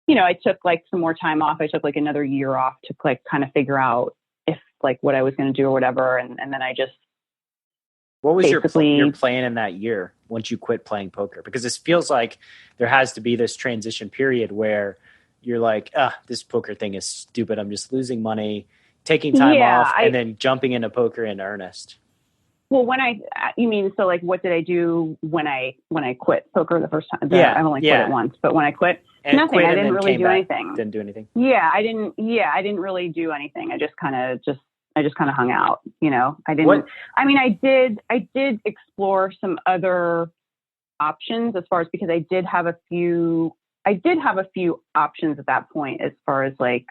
I took like some more time off. I took like another year off to like kind of figure out if like what I was going to do or whatever. And then I just, what was your plan in that year once you quit playing poker? Because this feels like there has to be this transition period where you're like, this poker thing is stupid. I'm just losing money, taking time off, and then jumping into poker in earnest. Well, so like, what did I do when I quit poker the first time? I only quit it once, but when I quit, nothing. I didn't really do anything. Didn't do anything. Yeah, I didn't really do anything. I just kind of hung out. I didn't. What? I mean, I did explore some other options as far as, because I did have a few options at that point as far as like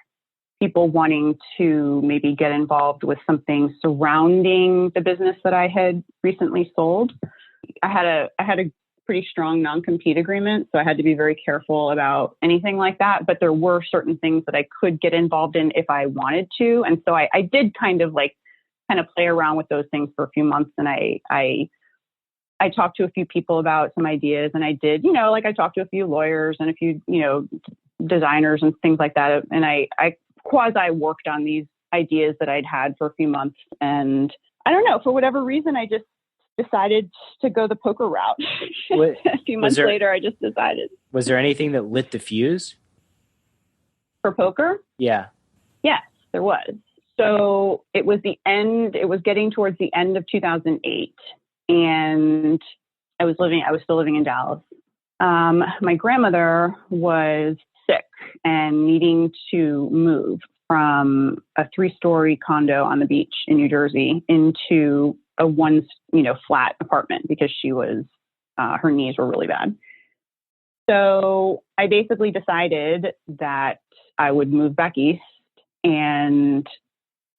people wanting to maybe get involved with something surrounding the business that I had recently sold. I had a pretty strong non-compete agreement, so I had to be very careful about anything like that. But there were certain things that I could get involved in if I wanted to. And so I did kind of play around with those things for a few months. And I talked to a few people about some ideas, and I did, I talked to a few lawyers and a few, designers and things like that. And I quasi worked on these ideas that I'd had for a few months. And I don't know, for whatever reason, I just decided to go the poker route. A few months later, I just decided. Was there anything that lit the fuse? For poker? Yeah. Yes, there was. So it was getting towards the end of 2008. And I was still living in Dallas. My grandmother was sick and needing to move from a 3-story condo on the beach in New Jersey into a one, flat apartment because she was, her knees were really bad. So I basically decided that I would move back east and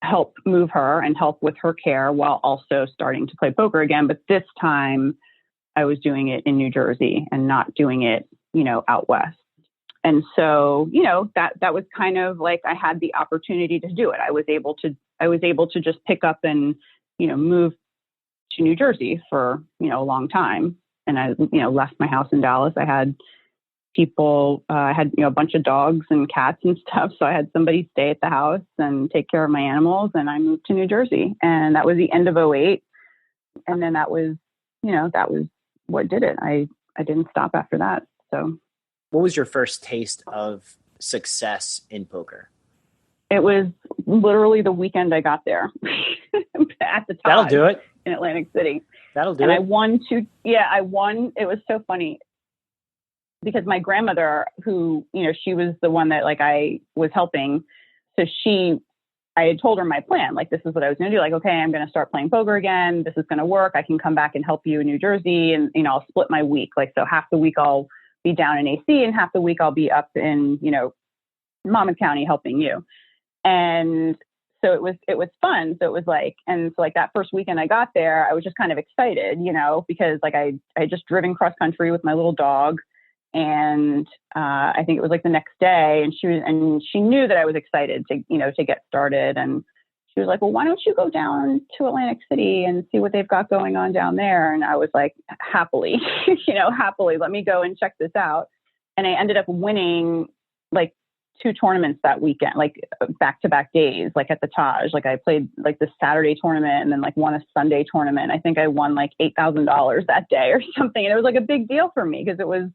help move her and help with her care while also starting to play poker again. But this time I was doing it in New Jersey and not doing it, out west. And so, that was kind of like I had the opportunity to do it. I was able to just pick up and, move to New Jersey for, a long time. And I, left my house in Dallas. I had people, I had, a bunch of dogs and cats and stuff. So I had somebody stay at the house and take care of my animals. And I moved to New Jersey, and that was the end of '08. And then that was what did it. I didn't stop after that. So what was your first taste of success in poker? It was literally the weekend I got there at the Taj. That'll do it. In Atlantic City. That'll do and it. I won. It was so funny because my grandmother, who, she was the one that I was helping. So I had told her my plan. This is what I was going to do. Okay, I'm going to start playing poker again. This is going to work. I can come back and help you in New Jersey. And, I'll split my week. So half the week I'll be down in AC and half the week I'll be up in, Monmouth County helping you. And so it was fun. So it was that first weekend I got there, I was just kind of excited, because I had just driven cross country with my little dog. And I think it was the next day, and she knew that I was excited to get started. And she was like, well, why don't you go down to Atlantic City and see what they've got going on down there? And I was like, happily, let me go and check this out. And I ended up winning 2 tournaments that weekend, back-to-back days, at the Taj. I played the Saturday tournament and then won a Sunday tournament. I think I won $8,000 that day or something. And it was a big deal for me because it was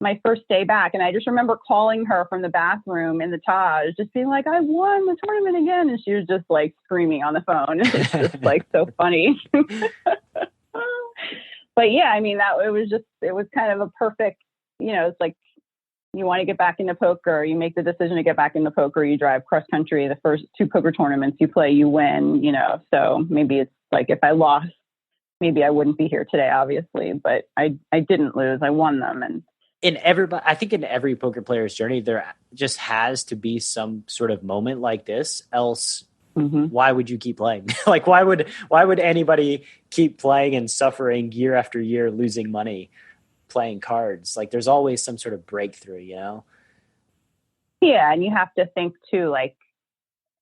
my first day back. And I just remember calling her from the bathroom in the Taj, just being like, I won the tournament again. And she was just screaming on the phone. It was just so funny. But yeah, I mean, it was kind of a perfect, it's you want to get back into poker, you make the decision to get back into poker, you drive cross country, the first 2 poker tournaments you play, you win, so maybe it's if I lost, maybe I wouldn't be here today, obviously, but I didn't lose. I won them. And I think in every poker player's journey, there just has to be some sort of moment like this. Else, why would you keep playing? Why would anybody keep playing and suffering year after year, losing money playing cards? There's always some sort of breakthrough, Yeah. And you have to think too,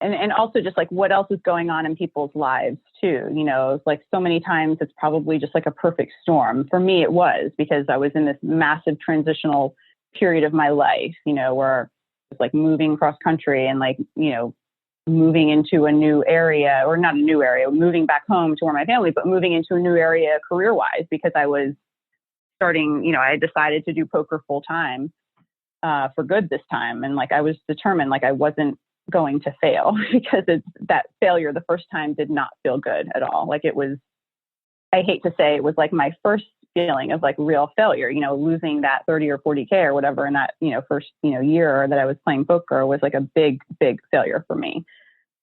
and also just what else is going on in people's lives too. It's so many times it's probably just a perfect storm. For me, it was because I was in this massive transitional period of my life, where it's moving cross country and moving into a new area, or not a new area, moving back home to where my family, but moving into a new area career wise, because I was starting, I decided to do poker full time for good this time. And I was determined, I wasn't going to fail because that failure the first time did not feel good at all. It was, I hate to say it was my first feeling of real failure, losing that 30 or 40K or whatever in that, first, year that I was playing poker was a big, big failure for me.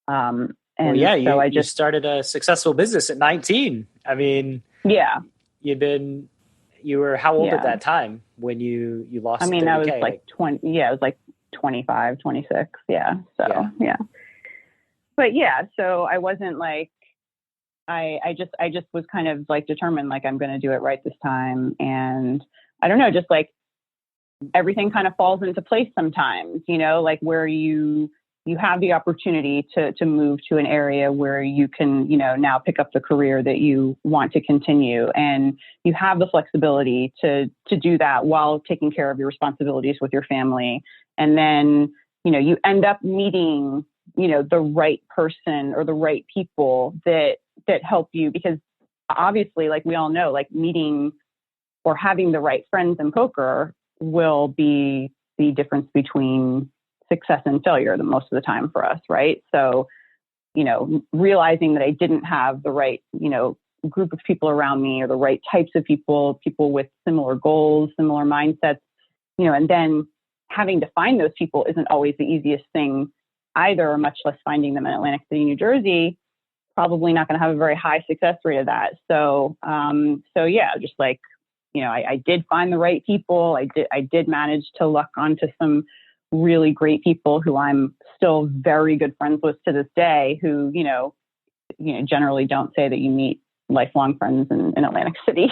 And you started a successful business at 19. I mean, yeah, you've been, You were how old Yeah. at that time when you lost I the mean, 30K? I was like 20. Yeah, I was like 25, 26. Yeah. So yeah. But yeah, so I wasn't like, I just was kind of like determined, like I'm going to do it right this time. And I don't know, just like everything kind of falls into place sometimes, you know, like where you have the opportunity to move to an area where you can, you know, now pick up the career that you want to continue. And you have the flexibility to do that while taking care of your responsibilities with your family. And then, you know, you end up meeting, you know, the right person or the right people that help you, because obviously, like we all know, like meeting or having the right friends in poker will be the difference between success and failure the most of the time for us, right? So, you know, realizing that I didn't have the right, you know, group of people around me or the right types of people with similar goals, similar mindsets, you know, and then having to find those people isn't always the easiest thing either, much less finding them in Atlantic City, New Jersey. Probably not going to have a very high success rate of that. So, yeah, just like, you know, I did find the right people. I did manage to luck onto some really great people who I'm still very good friends with to this day, who, you know, generally don't say that you meet lifelong friends in Atlantic City.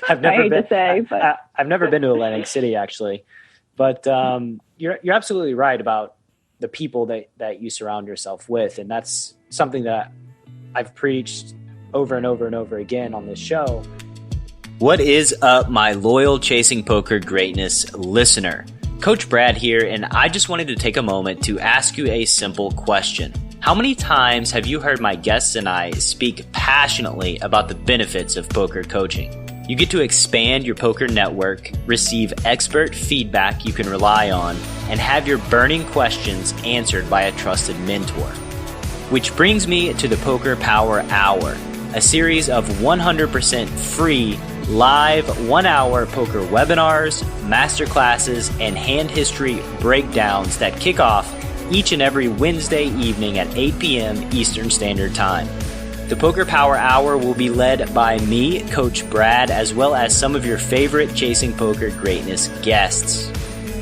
I've never been to say, but I've never been to Atlantic City actually, but you're absolutely right about the people that you surround yourself with. And that's something that I've preached over and over and over again on this show. What is up, my loyal Chasing Poker Greatness listener? Coach Brad here, and I just wanted to take a moment to ask you a simple question. How many times have you heard my guests and I speak passionately about the benefits of poker coaching? You get to expand your poker network, receive expert feedback you can rely on, and have your burning questions answered by a trusted mentor. Which brings me to the Poker Power Hour, a series of 100% free, live 1-hour poker webinars, masterclasses, and hand history breakdowns that kick off each and every Wednesday evening at 8 p.m. Eastern Standard Time. The Poker Power Hour will be led by me, Coach Brad, as well as some of your favorite Chasing Poker Greatness guests.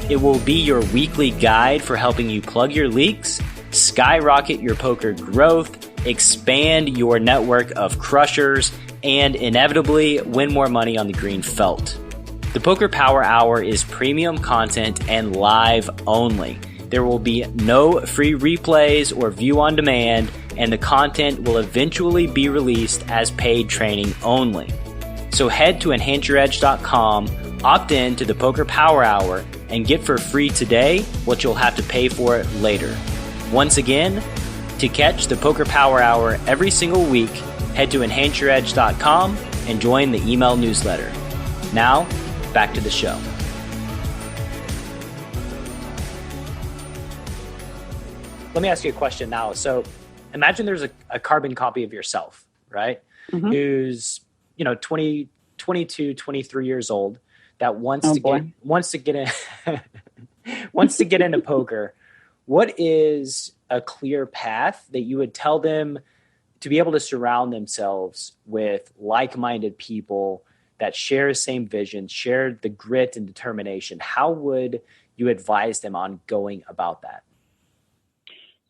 It will be your weekly guide for helping you plug your leaks, skyrocket your poker growth, expand your network of crushers, and inevitably win more money on the green felt. The Poker Power Hour is premium content and live only. There will be no free replays or view on demand, and the content will eventually be released as paid training only. So head to enhanceyouredge.com, opt in to the Poker Power Hour, and get for free today what you'll have to pay for it later. Once again, to catch the Poker Power Hour every single week, head to enhanceyouredge.com and join the email newsletter. Now, back to the show. Let me ask you a question now. So imagine there's a carbon copy of yourself, right? Mm-hmm. Who's, 20, 22, 23 years old that wants to get into poker. What is a clear path that you would tell them to be able to surround themselves with like-minded people that share the same vision, share the grit and determination? How would you advise them on going about that?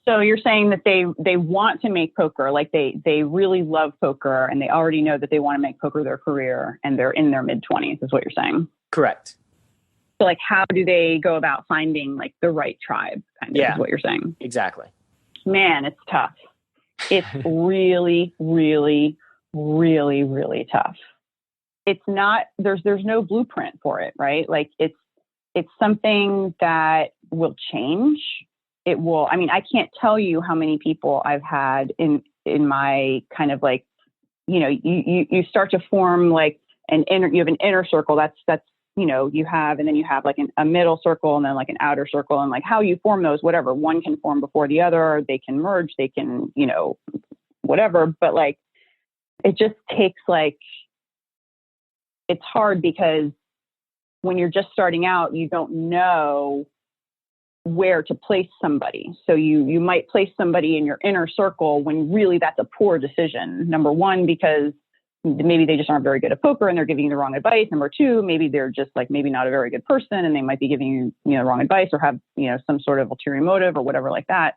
So you're saying that they want to make poker, like they really love poker, and they already know that they want to make poker their career, and they're in their mid-20s, is what you're saying? Correct. So like, how do they go about finding like the right tribe, kind of, is what you're saying? Exactly. Man, it's tough. It's really, really, really, really tough. It's not, there's no blueprint for it, right? Like it's something that will change. It will, I can't tell you how many people I've had in my kind of like, you start to form like you have an inner circle that's, you have, and then you have like a middle circle and then like an outer circle, and like how you form those, whatever, one can form before the other, they can merge, they can, whatever. But like, it just takes like, it's hard because when you're just starting out, you don't know where to place somebody. So you might place somebody in your inner circle when really that's a poor decision. Number one, because maybe they just aren't very good at poker and they're giving you the wrong advice. Number two, maybe they're just like maybe not a very good person and they might be giving you, wrong advice or have, some sort of ulterior motive or whatever like that.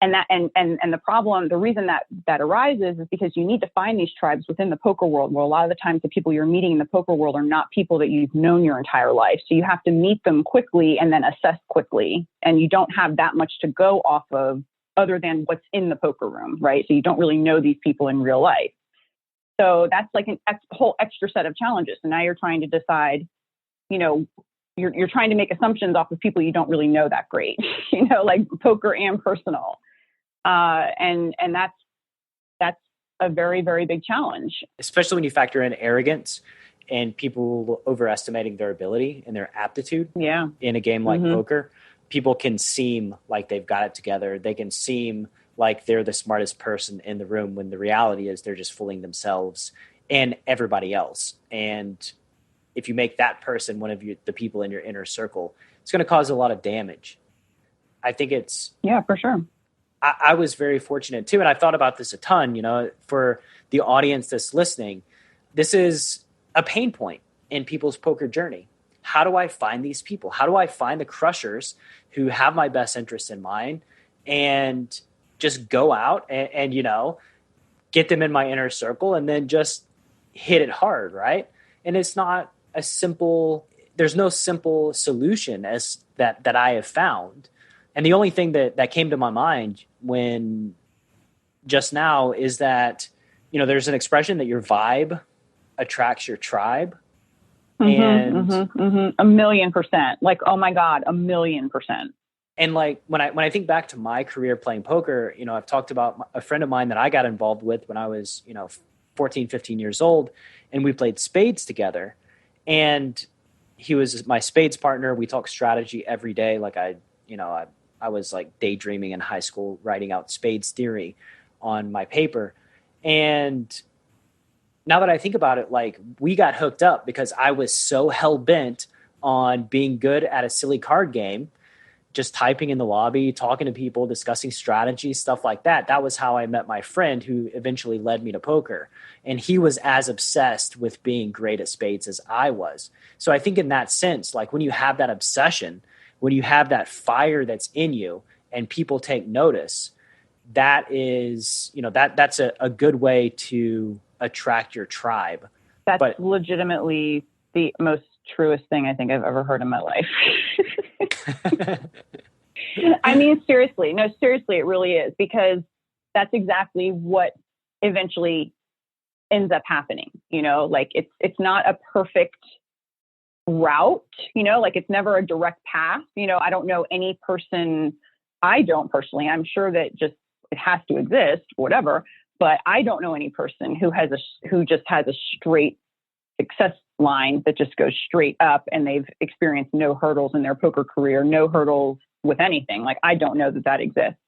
And the problem, the reason that arises is because you need to find these tribes within the poker world, where a lot of the times the people you're meeting in the poker world are not people that you've known your entire life. So you have to meet them quickly and then assess quickly. And you don't have that much to go off of other than what's in the poker room, right? So you don't really know these people in real life. So that's like a whole extra set of challenges. So now you're trying to decide, you're trying to make assumptions off of people you don't really know that great, like poker and personal. And that's a very, very big challenge. Especially when you factor in arrogance and people overestimating their ability and their aptitude in a game like poker. People can seem like they've got it together. They can seem like they're the smartest person in the room when the reality is they're just fooling themselves and everybody else. And if you make that person one of the people in your inner circle, it's going to cause a lot of damage. I think it's... Yeah, for sure. I was very fortunate too. And I've thought about this a ton, for the audience that's listening. This is a pain point in people's poker journey. How do I find these people? How do I find the crushers who have my best interest in mind and just go out and get them in my inner circle and then just hit it hard, right? And it's not there's no simple solution as that I have found. And the only thing that came to my mind when just now is that, there's an expression that your vibe attracts your tribe. And 1,000,000%. Like, oh my God, 1,000,000%. And like when I think back to my career playing poker, I've talked about a friend of mine that I got involved with when I was, 14, 15 years old, and we played spades together. And he was my spades partner. We talked strategy every day. Like I was like daydreaming in high school, writing out spades theory on my paper. And now that I think about it, like we got hooked up because I was so hell bent on being good at a silly card game, just typing in the lobby, talking to people, discussing strategy, stuff like that. That was how I met my friend who eventually led me to poker. And he was as obsessed with being great at spades as I was. So I think in that sense, like when you have that obsession, when you have that fire that's in you and people take notice, that is, that's a good way to attract your tribe. That's legitimately the most truest thing I think I've ever heard in my life. I mean, seriously, it really is, because that's exactly what eventually ends up happening. Like it's not a perfect route, like it's never a direct path. I don't know any person, I don't personally, I'm sure that just it has to exist, whatever, but I don't know any person who just has a straight success line that just goes straight up and they've experienced no hurdles in their poker career, no hurdles with anything. Like, I don't know that exists,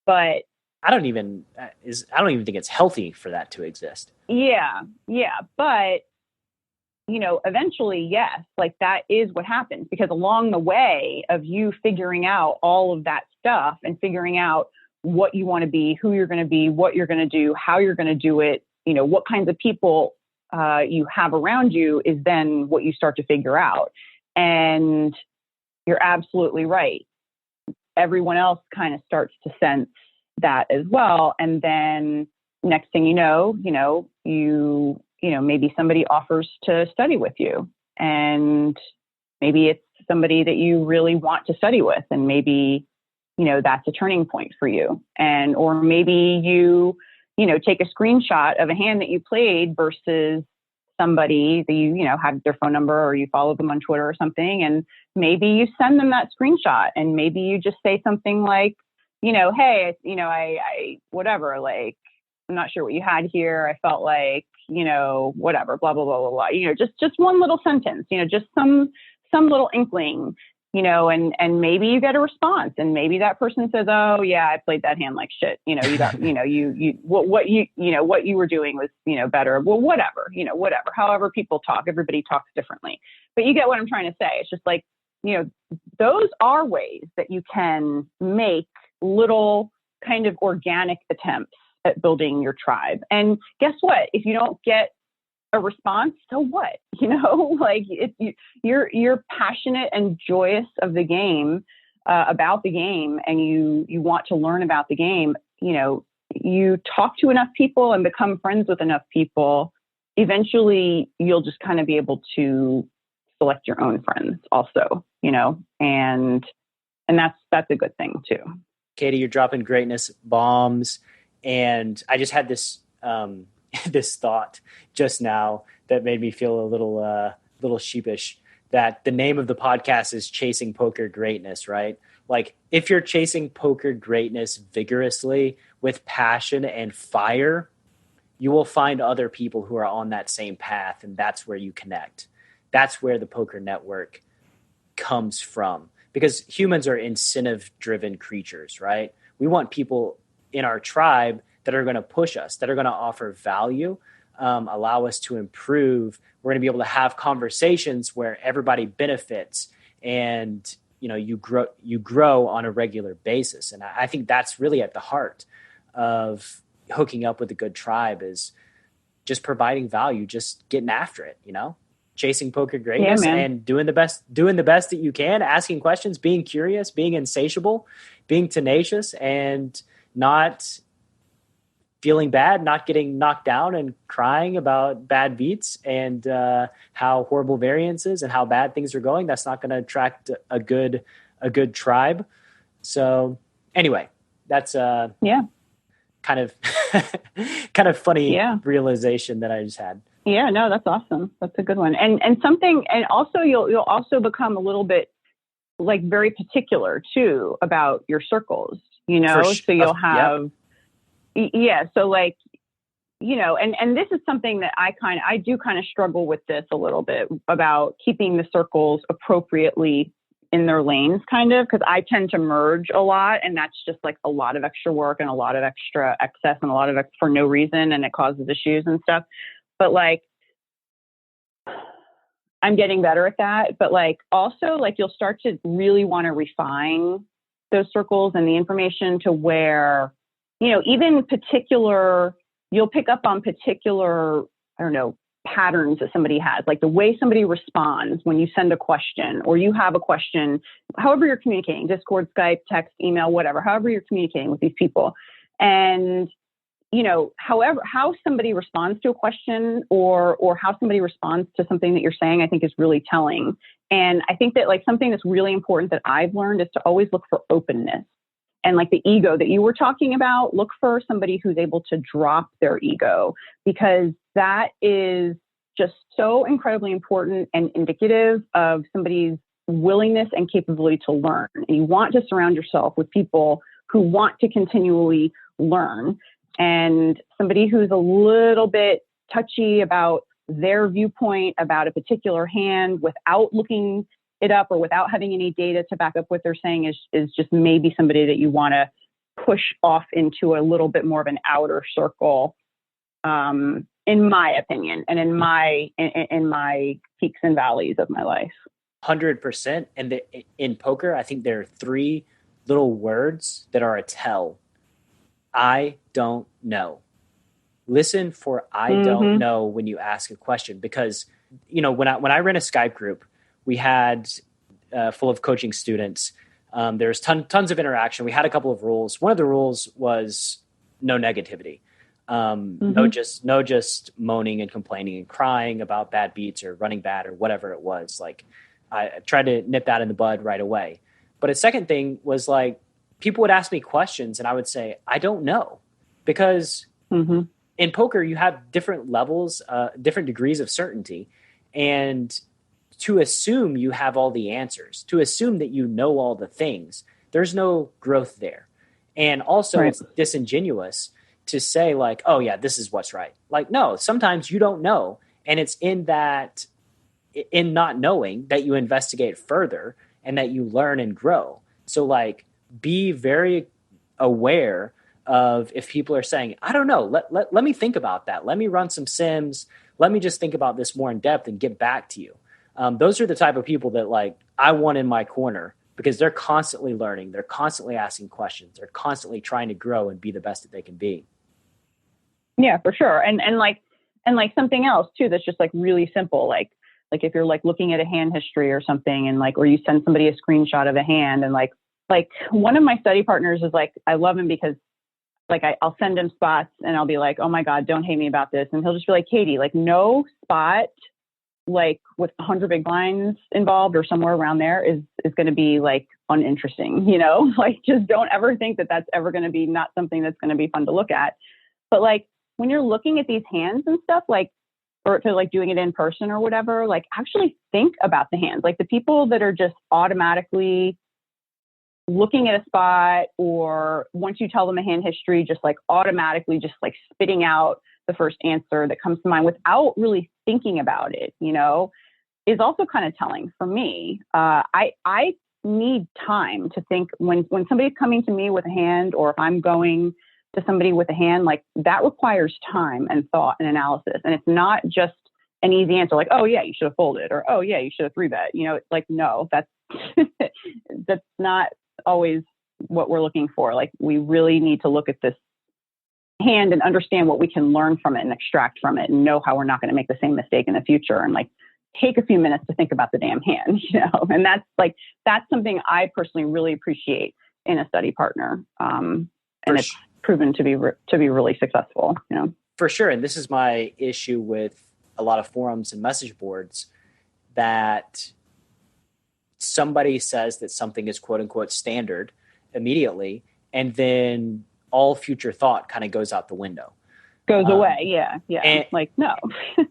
but I don't even think it's healthy for that to exist. Yeah. But, eventually, yes, like that is what happens, because along the way of you figuring out all of that stuff and figuring out what you want to be, who you're going to be, what you're going to do, how you're going to do it, what kinds of people you have around you is then what you start to figure out. And you're absolutely right. Everyone else kind of starts to sense that as well. And then next thing you know, maybe somebody offers to study with you, and maybe it's somebody that you really want to study with. And maybe, that's a turning point for you. And, or maybe you take a screenshot of a hand that you played versus somebody that you have their phone number, or you follow them on Twitter or something. And maybe you send them that screenshot, and maybe you just say something like, hey, I whatever, like, I'm not sure what you had here. I felt like, whatever, blah, blah, blah, blah, blah. Just one little sentence, just some little inkling, and maybe you get a response, and maybe that person says, oh yeah, I played that hand like shit. You got, what you were doing was, better. Well, whatever. However people talk, everybody talks differently, but you get what I'm trying to say. It's just like, those are ways that you can make little kind of organic attempts at building your tribe. And guess what? If you don't get a response, so what? Like you're passionate and joyous of the game, about the game, and you want to learn about the game. You talk to enough people and become friends with enough people, eventually you'll just kind of be able to select your own friends also, and that's a good thing too. Katie, you're dropping greatness bombs. And I just had this, this thought just now that made me feel a little sheepish, that the name of the podcast is Chasing Poker Greatness, right? Like if you're chasing poker greatness vigorously with passion and fire, you will find other people who are on that same path. And that's where you connect. That's where the poker network comes from, because humans are incentive driven creatures, right? We want people in our tribe that are going to push us, that are going to offer value, allow us to improve. We're going to be able to have conversations where everybody benefits, and you grow on a regular basis. And I think that's really at the heart of hooking up with a good tribe, is just providing value, just getting after it, chasing poker greatness, and doing the best that you can, asking questions, being curious, being insatiable, being tenacious, and not feeling bad, not getting knocked down and crying about bad beats and how horrible variances and how bad things are going. That's not going to attract a good tribe. So anyway, that's kind of funny realization that I just had. Yeah, no, that's awesome. That's a good one. And also you'll also become a little bit like very particular too about your circles, so you'll have, so like, and this is something that I do kind of struggle with this a little bit about keeping the circles appropriately in their lanes, kind of, because I tend to merge a lot, and that's just like a lot of extra work and a lot of extra excess and a lot of for no reason, and it causes issues and stuff. But like, I'm getting better at that. But like, also like, you'll start to really want to refine those circles and the information to where, even you'll pick up on particular, I don't know, patterns that somebody has, like the way somebody responds when you send a question or you have a question, however you're communicating, Discord, Skype, text, email, whatever, however you're communicating with these people. And, however, how somebody responds to a question or how somebody responds to something that you're saying, I think is really telling. And I think that like something that's really important that I've learned is to always look for openness. And like the ego that you were talking about, look for somebody who's able to drop their ego, because that is just so incredibly important and indicative of somebody's willingness and capability to learn. And you want to surround yourself with people who want to continually learn, and somebody who's a little bit touchy about their viewpoint about a particular hand without looking it up or without having any data to back up what they're saying is just maybe somebody that you want to push off into a little bit more of an outer circle, in my opinion, and in my peaks and valleys of my life. 100%. And in poker, I think there are 3 little words that are a tell. I don't know. Listen for I don't know when you ask a question, because when I ran a Skype group, we had full of coaching students. There's tons of interaction. We had a couple of rules. One of the rules was no negativity. No just moaning and complaining and crying about bad beats or running bad or whatever it was. Like I tried to nip that in the bud right away. But a second thing was like, people would ask me questions and I would say, I don't know, because in poker, you have different levels, different degrees of certainty. And to assume you have all the answers, to assume that you know all the things, there's no growth there. And also it's disingenuous to say like, oh yeah, this is what's right. Like, no, sometimes you don't know. And it's in not knowing that you investigate further and that you learn and grow. So like, be very aware of if people are saying, I don't know, let me think about that. Let me run some sims. Let me just think about this more in depth and get back to you. Those are the type of people that like I want in my corner, because they're constantly learning. They're constantly asking questions. They're constantly trying to grow and be the best that they can be. Yeah, for sure. And like something else too that's just like really simple, like if you're like looking at a hand history or something, and like, or you send somebody a screenshot of a hand, and like one of my study partners is like, I love him because like I'll send him spots and I'll be like, oh my God, don't hate me about this. And he'll just be like, Katie, like no spot like with 100 big blinds involved or somewhere around there is going to be like uninteresting, you know, like just don't ever think that that's ever going to be not something that's going to be fun to look at. But like when you're looking at these hands and stuff, like, or if you're like doing it in person or whatever, like actually think about the hands. Like the people that are just automatically looking at a spot, or once you tell them a hand history, just like automatically just like spitting out the first answer that comes to mind without really thinking about it, you know, is also kind of telling for me. I need time to think when somebody's coming to me with a hand, or if I'm going to somebody with a hand, like that requires time and thought and analysis. And it's not just an easy answer like, oh yeah, you should have folded, or oh yeah, you should have 3-bet. You know, it's like, no, that's that's not always what we're looking for. Like we really need to look at this hand and understand what we can learn from it and extract from it, and know how we're not going to make the same mistake in the future, and like take a few minutes to think about the damn hand, you know. And that's something I personally really appreciate in a study partner. And it's proven to be really successful, you know. For sure. And this is my issue with a lot of forums and message boards, that somebody says that something is quote unquote standard immediately, and then all future thought kind of goes out the window. Goes away. Yeah. And, like, no.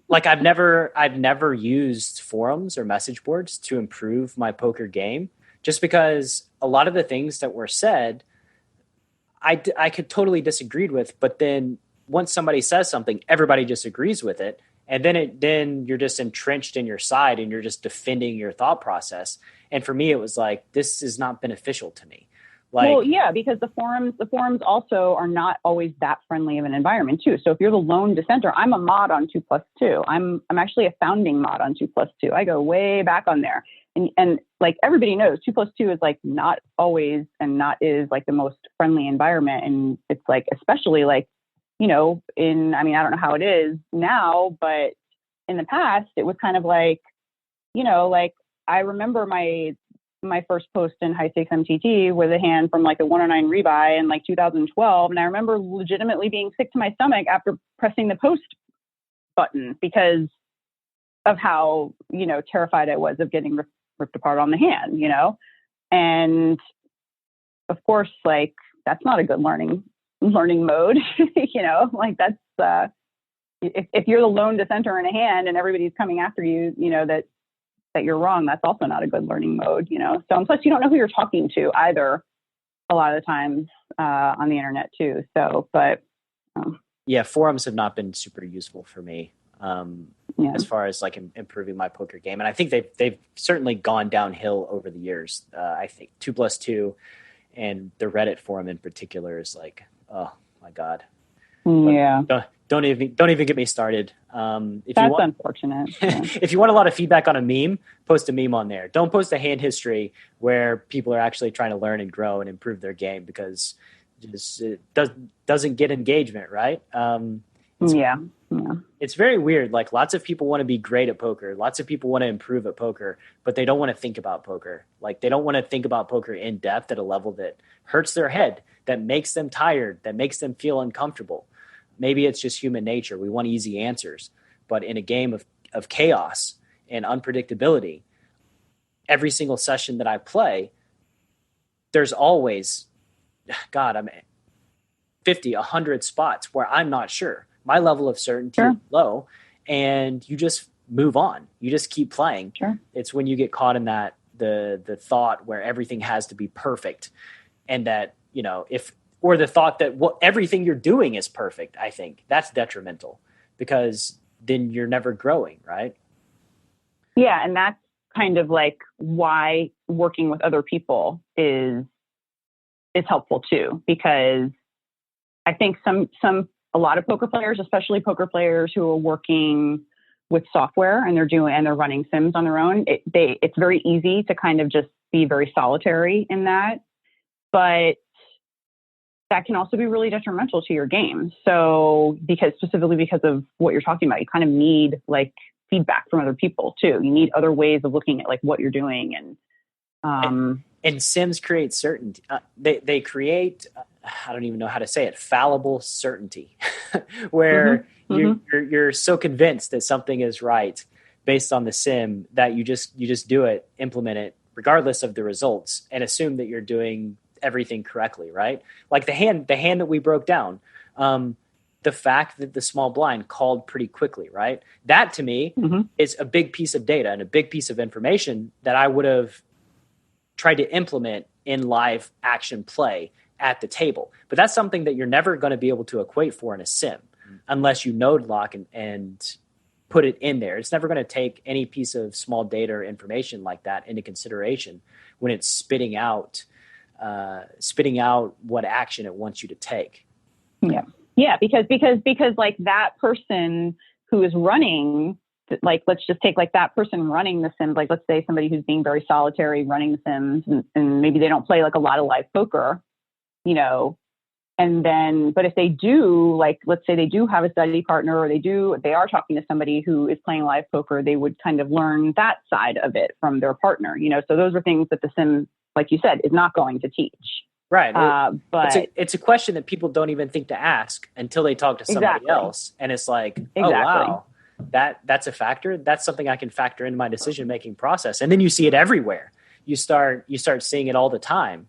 Like I've never used forums or message boards to improve my poker game, just because a lot of the things that were said, I could totally disagreed with, but then once somebody says something, everybody just agrees with it. And then you're just entrenched in your side, and you're just defending your thought process. And for me, it was like, this is not beneficial to me. Like, well, yeah, because the forums also are not always that friendly of an environment too. So if you're the lone dissenter, I'm a mod on 2+2. I'm actually a founding mod on 2+2. I go way back on there. And like everybody knows, 2+2 is like not always and not is like the most friendly environment. And it's like, especially like, you know, I don't know how it is now, but in the past, it was kind of like, you know, like I remember my first post in high stakes MTT with a hand from like a 109 rebuy in like 2012. And I remember legitimately being sick to my stomach after pressing the post button because of how, you know, terrified I was of getting ripped apart on the hand, you know? And of course, like, that's not a good learning mode, you know, like that's, if you're the lone dissenter in a hand and everybody's coming after you, you know, that you're wrong, that's also not a good learning mode, you know? So, and plus you don't know who you're talking to either a lot of the times on the internet too. So, but. Yeah, forums have not been super useful for me as far as like improving my poker game. And I think they've certainly gone downhill over the years. I think 2+2 and the Reddit forum in particular is like, oh my God. Yeah. Don't even get me started. That's unfortunate. Yeah. If you want a lot of feedback on a meme, post a meme on there. Don't post a hand history where people are actually trying to learn and grow and improve their game, because it doesn't get engagement, right? It's very weird. Like lots of people want to be great at poker. Lots of people want to improve at poker, but they don't want to think about poker. Like they don't want to think about poker in depth at a level that hurts their head, that makes them tired, that makes them feel uncomfortable. Maybe it's just human nature. We want easy answers. But in a game of chaos and unpredictability, every single session that I play, there's always, 50, 100 spots where I'm not sure. My level of certainty is low, and you just move on. You just keep playing. Sure. It's when you get caught in that the thought where everything has to be perfect, and that, you know, or the thought that everything you're doing is perfect, I think that's detrimental, because then you're never growing, right? Yeah, and that's kind of like why working with other people is helpful too, because I think a lot of poker players, especially poker players who are working with software and they're running sims on their own, it's very easy to kind of just be very solitary in that. But that can also be really detrimental to your game. So specifically because of what you're talking about, you kind of need like feedback from other people too. You need other ways of looking at like what you're doing. And Sims create certainty. They create, I don't even know how to say it, fallible certainty, where you're so convinced that something is right based on the sim that you just do it, implement it, regardless of the results, and assume that you're doing everything correctly, right? Like the hand that we broke down, the fact that the small blind called pretty quickly, right? That to me is a big piece of data and a big piece of information that I would have tried to implement in live action play at the table. But that's something that you're never going to be able to equate for in a sim unless you node lock and put it in there. It's never going to take any piece of small data or information like that into consideration when it's spitting out what action it wants you to take. Yeah, because like that person who is running, like let's just take like that person running the Sims, like let's say somebody who's being very solitary running the Sims, and maybe they don't play like a lot of live poker, and then, but if they do, like, let's say they do have a study partner, or they are talking to somebody who is playing live poker, they would kind of learn that side of it from their partner, So those are things that the Sim, like you said, is not going to teach. Right. But it's a question that people don't even think to ask until they talk to somebody else. And it's like, oh, wow, that's a factor. That's something I can factor into my decision-making process. And then you see it everywhere. You start seeing it all the time.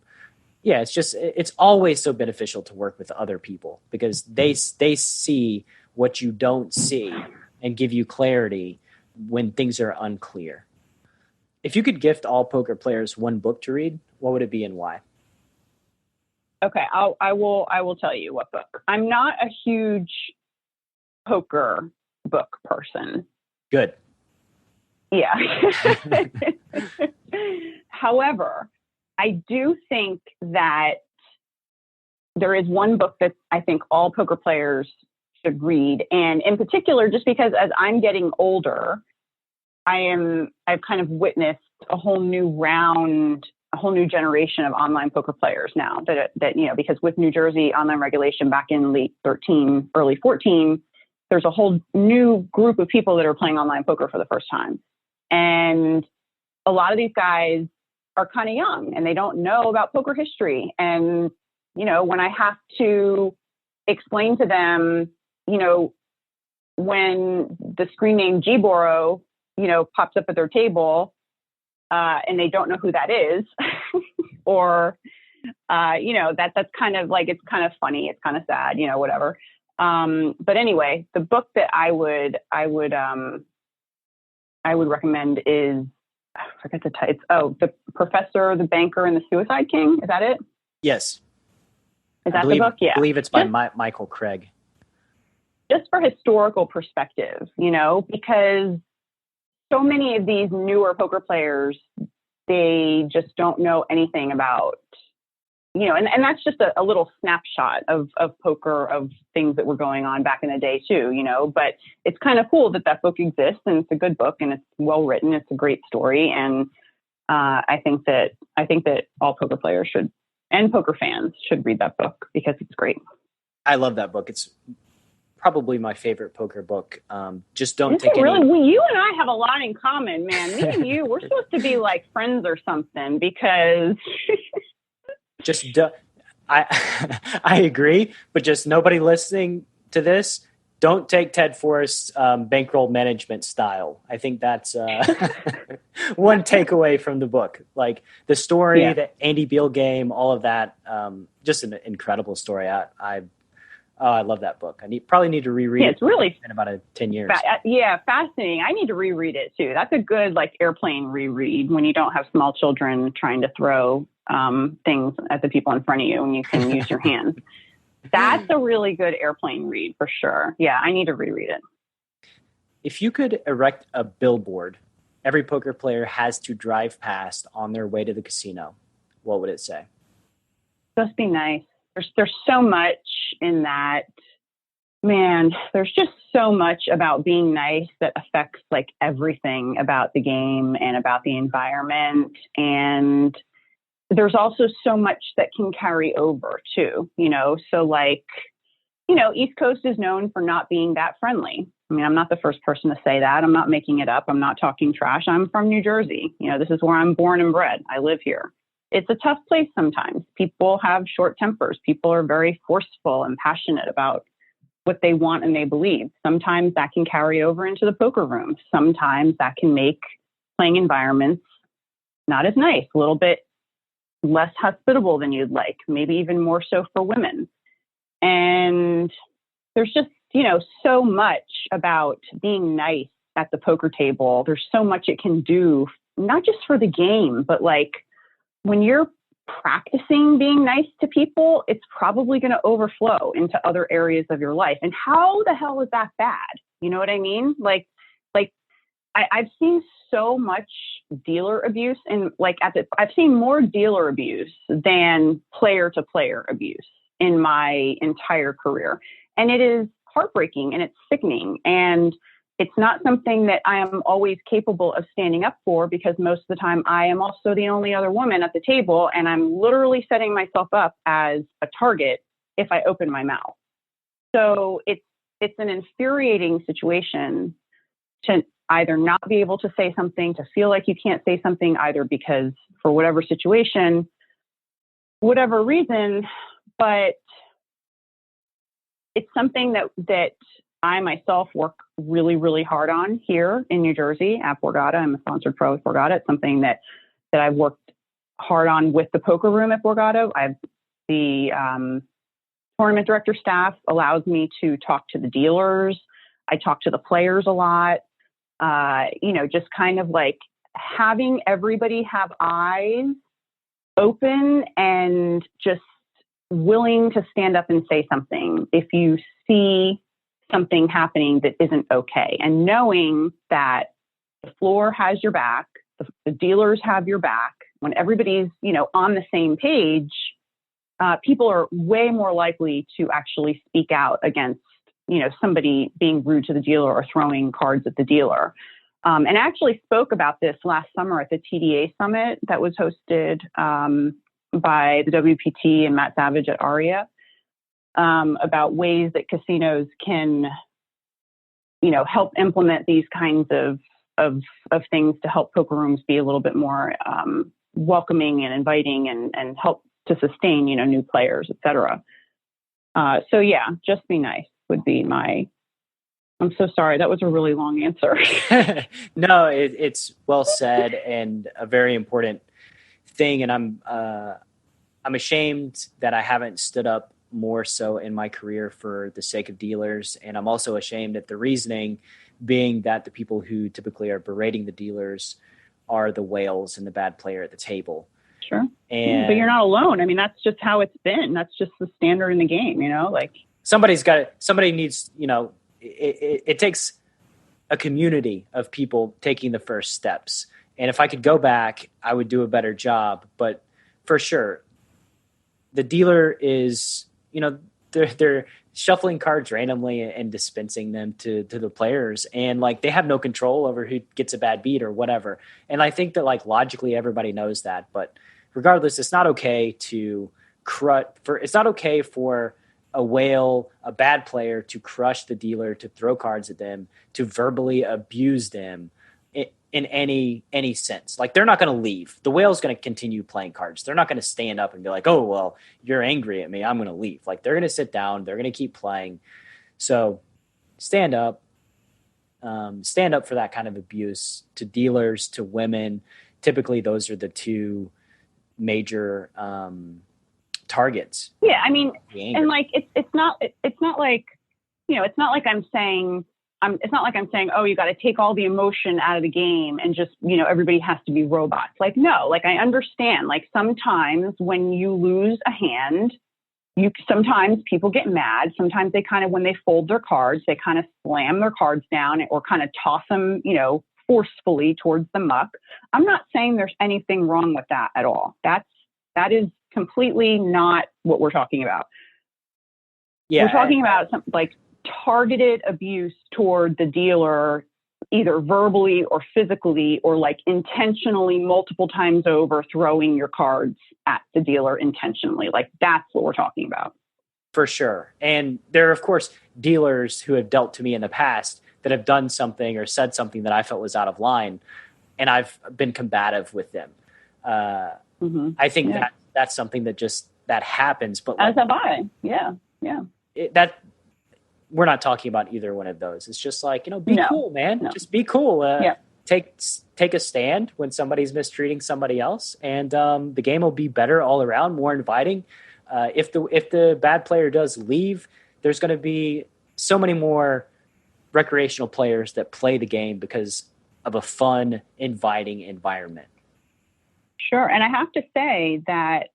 Yeah, it's always so beneficial to work with other people because they see what you don't see and give you clarity when things are unclear. If you could gift all poker players one book to read, what would it be and why? Okay, I will tell you what book. I'm not a huge poker book person. Good. Yeah. However, I do think that there is one book that I think all poker players should read. And in particular, just because as I'm getting older, I've kind of witnessed a whole new generation of online poker players now that because with New Jersey online regulation back in late 13, early 14, there's a whole new group of people that are playing online poker for the first time. And a lot of these guys are kind of young and they don't know about poker history. And, when I have to explain to them, when the screen name Gboro, pops up at their table, and they don't know who that is, or, that's kind of like, it's kind of funny. It's kind of sad, whatever. But anyway, the book that I would recommend is, I forget the title. Oh, The Professor, the Banker, and the Suicide King. Is that it? Yes. Is that the book? Yeah. I believe it's by Michael Craig. Just for historical perspective, because so many of these newer poker players, they just don't know anything about, and that's just a little snapshot of poker, of things that were going on back in the day too, but it's kind of cool that book exists, and it's a good book, and it's well written. It's a great story. And I think that all poker players should, and poker fans should read that book because it's great. I love that book. It's probably my favorite poker book. Just don't take really? any. Well, you and I have a lot in common, man. Me and you, we're supposed to be like friends or something because. I agree, but just nobody listening to this, don't take Ted Forrest's bankroll management style. I think that's one takeaway from the book. Like the story, the Andy Beal game, all of that, just an incredible story. I love that book. Probably need to reread it. It's really in about 10 years. Fascinating. I need to reread it too. That's a good like airplane reread when you don't have small children trying to throw things at the people in front of you and you can use your hands. That's a really good airplane read for sure. Yeah, I need to reread it. If you could erect a billboard every poker player has to drive past on their way to the casino, what would it say? Just be nice. There's so much in that. Man, there's just so much about being nice that affects like everything about the game and about the environment. And there's also so much that can carry over too, so like, East Coast is known for not being that friendly. I mean, I'm not the first person to say that. I'm not making it up. I'm not talking trash. I'm from New Jersey. This is where I'm born and bred. I live here. It's a tough place sometimes. People have short tempers. People are very forceful and passionate about what they want and they believe. Sometimes that can carry over into the poker room. Sometimes that can make playing environments not as nice, a little bit less hospitable than you'd like, maybe even more so for women. And there's just, so much about being nice at the poker table. There's so much it can do, not just for the game, but like when you're practicing being nice to people, it's probably going to overflow into other areas of your life. And how the hell is that bad? You know what I mean? Like I've seen so much dealer abuse, and I've seen more dealer abuse than player to player abuse in my entire career. And it is heartbreaking and it's sickening. And it's not something that I am always capable of standing up for, because most of the time I am also the only other woman at the table, and I'm literally setting myself up as a target if I open my mouth. So it's an infuriating situation to either not be able to say something, to feel like you can't say something, either because for whatever situation, whatever reason, but it's something that I myself work really, really hard on here in New Jersey at Borgata. I'm a sponsored pro with Borgata. It's something that I've worked hard on with the poker room at Borgata. The tournament director staff allows me to talk to the dealers. I talk to the players a lot. Just kind of like having everybody have eyes open and just willing to stand up and say something if you see something happening that isn't okay, and knowing that the floor has your back, the dealers have your back. When everybody's, on the same page, people are way more likely to actually speak out against, somebody being rude to the dealer or throwing cards at the dealer. And I actually spoke about this last summer at the TDA summit that was hosted by the WPT and Matt Savage at ARIA, about ways that casinos can, help implement these kinds of things to help poker rooms be a little bit more welcoming and inviting and help to sustain, new players, et cetera. So yeah, just be nice would be I'm so sorry. That was a really long answer. No, it's well said and a very important thing. And I'm ashamed that I haven't stood up more so in my career for the sake of dealers. And I'm also ashamed at the reasoning being that the people who typically are berating the dealers are the whales and the bad player at the table. Sure. But you're not alone. I mean, that's just how it's been. That's just the standard in the game, somebody needs, it takes a community of people taking the first steps. And if I could go back, I would do a better job. But for sure, the dealer is, they're shuffling cards randomly and dispensing them to the players. And like, they have no control over who gets a bad beat or whatever. And I think that like logically everybody knows that, but regardless, it's not okay to it's not okay for a whale, a bad player, to crush the dealer, to throw cards at them, to verbally abuse them in any sense. Like, they're not going to leave. The whale's going to continue playing cards. They're not going to stand up and be like, oh, well, you're angry at me, I'm going to leave. Like, they're going to sit down. They're going to keep playing. So stand up for that kind of abuse to dealers, to women. Typically, those are the two major targets. Yeah, I mean, and like it's not like, it's not like I'm saying, oh, you got to take all the emotion out of the game and just, everybody has to be robots. Like, no, like, I understand, like, sometimes when you lose a hand, sometimes people get mad. Sometimes they kind of, when they fold their cards, they kind of slam their cards down or kind of toss them, forcefully towards the muck. I'm not saying there's anything wrong with that at all. That is completely not what we're talking about. Yeah, we're talking about some like targeted abuse toward the dealer either verbally or physically or like intentionally multiple times over throwing your cards at the dealer intentionally. Like that's what we're talking about. For sure. And there are, of course, dealers who have dealt to me in the past that have done something or said something that I felt was out of line, and I've been combative with them. I think that's something that happens. But as have I. Yeah. We're not talking about either one of those. It's just like, be cool, man. No. Just be cool. Take a stand when somebody's mistreating somebody else, and the game will be better all around, more inviting. If the bad player does leave, there's going to be so many more recreational players that play the game because of a fun, inviting environment. Sure. And I have to say that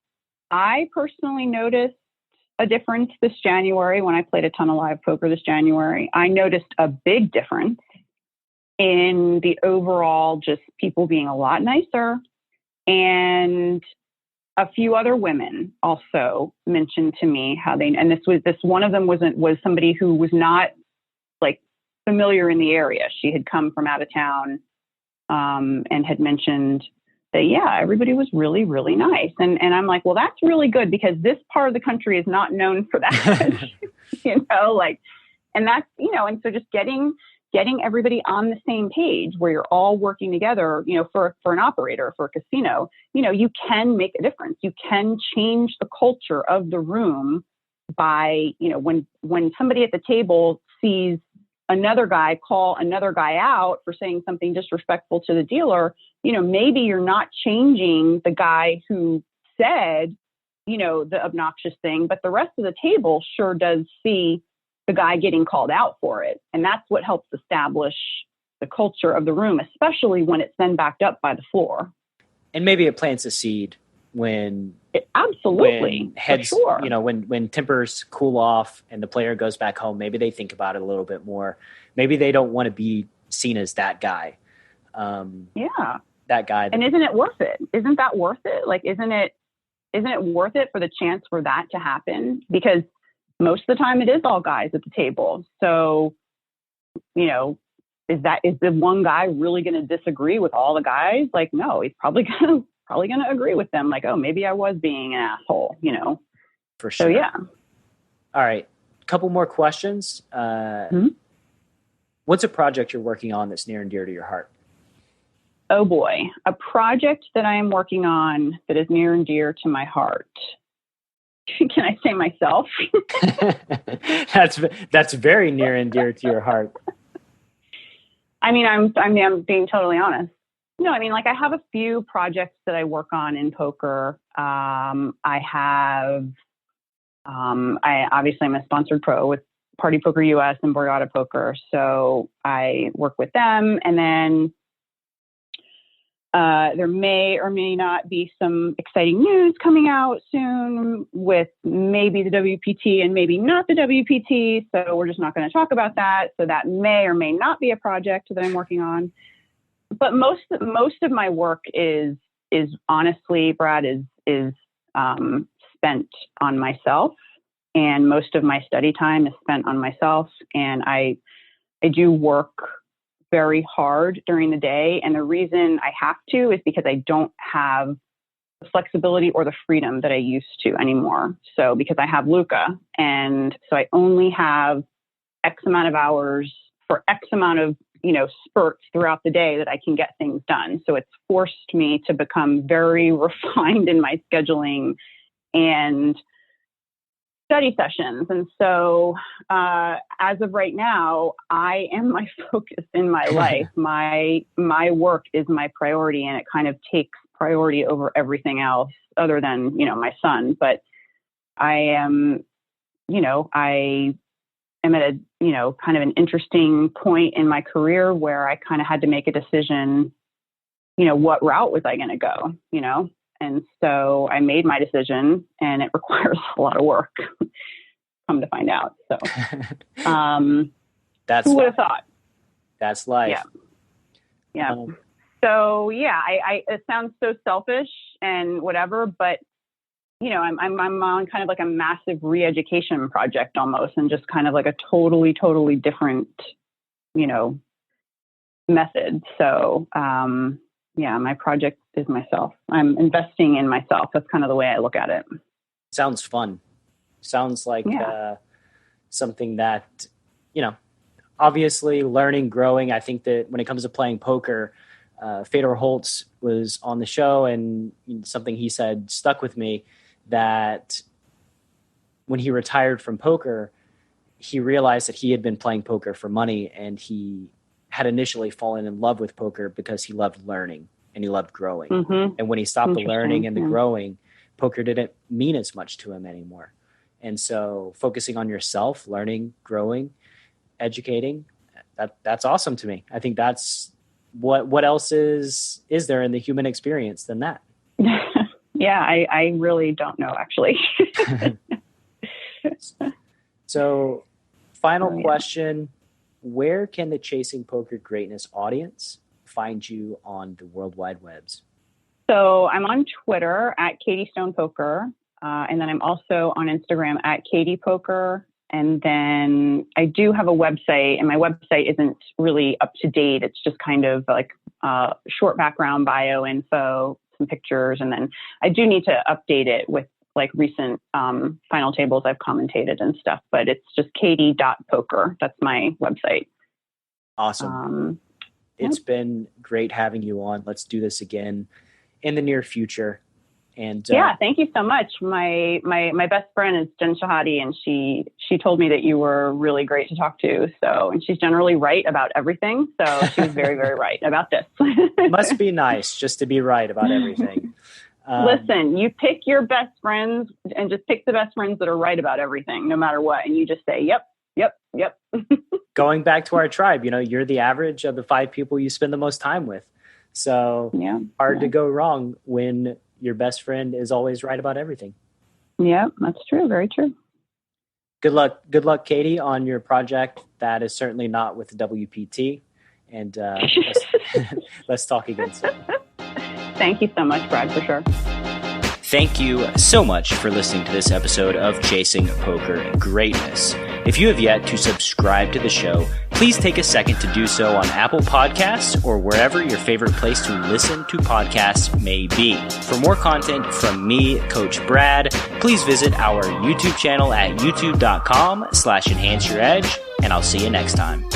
I personally noticed a difference this January when I played a ton of live poker this January. I noticed a big difference in the overall just people being a lot nicer, and a few other women also mentioned to me how and this one of them was somebody who was not like familiar in the area. She had come from out of town and had mentioned that, everybody was really, really nice. And I'm like, well, that's really good because this part of the country is not known for that, and that's, and so just getting everybody on the same page where you're all working together, for an operator, for a casino, you can make a difference. You can change the culture of the room by, when somebody at the table sees another guy call another guy out for saying something disrespectful to the dealer, maybe you're not changing the guy who said, the obnoxious thing, but the rest of the table sure does see the guy getting called out for it. And that's what helps establish the culture of the room, especially when it's then backed up by the floor. And maybe it plants a seed when heads, sure. when tempers cool off and the player goes back home, maybe they think about it a little bit more. Maybe they don't want to be seen as that guy. That guy. And isn't it worth it? Isn't that worth it? Like, isn't it worth it for the chance for that to happen? Because most of the time it is all guys at the table. So, is the one guy really going to disagree with all the guys? Like, no, he's probably going to agree with them. Like, oh, maybe I was being an asshole, For sure. So, yeah. All right. Couple more questions. What's a project you're working on that's near and dear to your heart? Oh boy. A project that I am working on that is near and dear to my heart. Can I say myself? That's very near and dear to your heart. I mean, I'm being totally honest. No, I mean, like I have a few projects that I work on in poker. I'm a sponsored pro with Party Poker US and Borgata Poker. So I work with them, and then there may or may not be some exciting news coming out soon with maybe the WPT and maybe not the WPT. So we're just not going to talk about that. So that may or may not be a project that I'm working on. But most of my work is honestly, Brad, is spent on myself, and most of my study time is spent on myself. And I do work very hard during the day. And the reason I have to is because I don't have the flexibility or the freedom that I used to anymore. So because I have Luca, and so I only have X amount of hours for X amount of, spurts throughout the day that I can get things done. So it's forced me to become very refined in my scheduling and study sessions. And so as of right now, I am my focus in my life. My work is my priority, and it kind of takes priority over everything else other than, my son. But I am, I am at a, kind of an interesting point in my career where I kind of had to make a decision, what route was I going to go, And so I made my decision, and it requires a lot of work, come to find out. So who would have thought? That's life. Yeah. So yeah, I it sounds so selfish and whatever, but I'm on kind of like a massive re-education project almost, and just kind of like a totally, totally different, method. So, my project is myself. I'm investing in myself. That's kind of the way I look at it. Sounds fun. Sounds like something that, obviously learning, growing. I think that when it comes to playing poker, Fedor Holtz was on the show, and something he said stuck with me, that when he retired from poker, he realized that he had been playing poker for money, and he had initially fallen in love with poker because he loved learning and he loved growing. Mm-hmm. And when he stopped the learning and the growing, poker didn't mean as much to him anymore. And so focusing on yourself, learning, growing, educating, that's awesome to me. I think that's what else is there in the human experience than that? Yeah, I really don't know, actually. So final question, where can the Chasing Poker Greatness audience find you on the World Wide Webs? So I'm on Twitter at Katie Stone Poker. And then I'm also on Instagram at Katie Poker. And then I do have a website, and my website isn't really up to date. It's just kind of like short background, bio info, some pictures. And then I do need to update it with like recent final tables I've commentated and stuff, but it's just katie.poker. That's my website. Awesome. It's been great having you on. Let's do this again in the near future. And thank you so much. My best friend is Jen Shahadi, and she told me that you were really great to talk to. So, and she's generally right about everything. So she was very, very right about this. Must be nice just to be right about everything. Listen, you pick your best friends and just pick the best friends that are right about everything, no matter what. And you just say, yep. Going back to our tribe, you're the average of the 5 people you spend the most time with. So hard to go wrong when your best friend is always right about everything. Yeah, that's true. Very true. Good luck, Katie, on your project. That is certainly not with the WPT. And let's talk again soon. Thank you so much, Brad, for sure. Thank you so much for listening to this episode of Chasing Poker Greatness. If you have yet to subscribe to the show, please take a second to do so on Apple Podcasts or wherever your favorite place to listen to podcasts may be. For more content from me, Coach Brad, please visit our YouTube channel at youtube.com/enhanceyouredge, and I'll see you next time.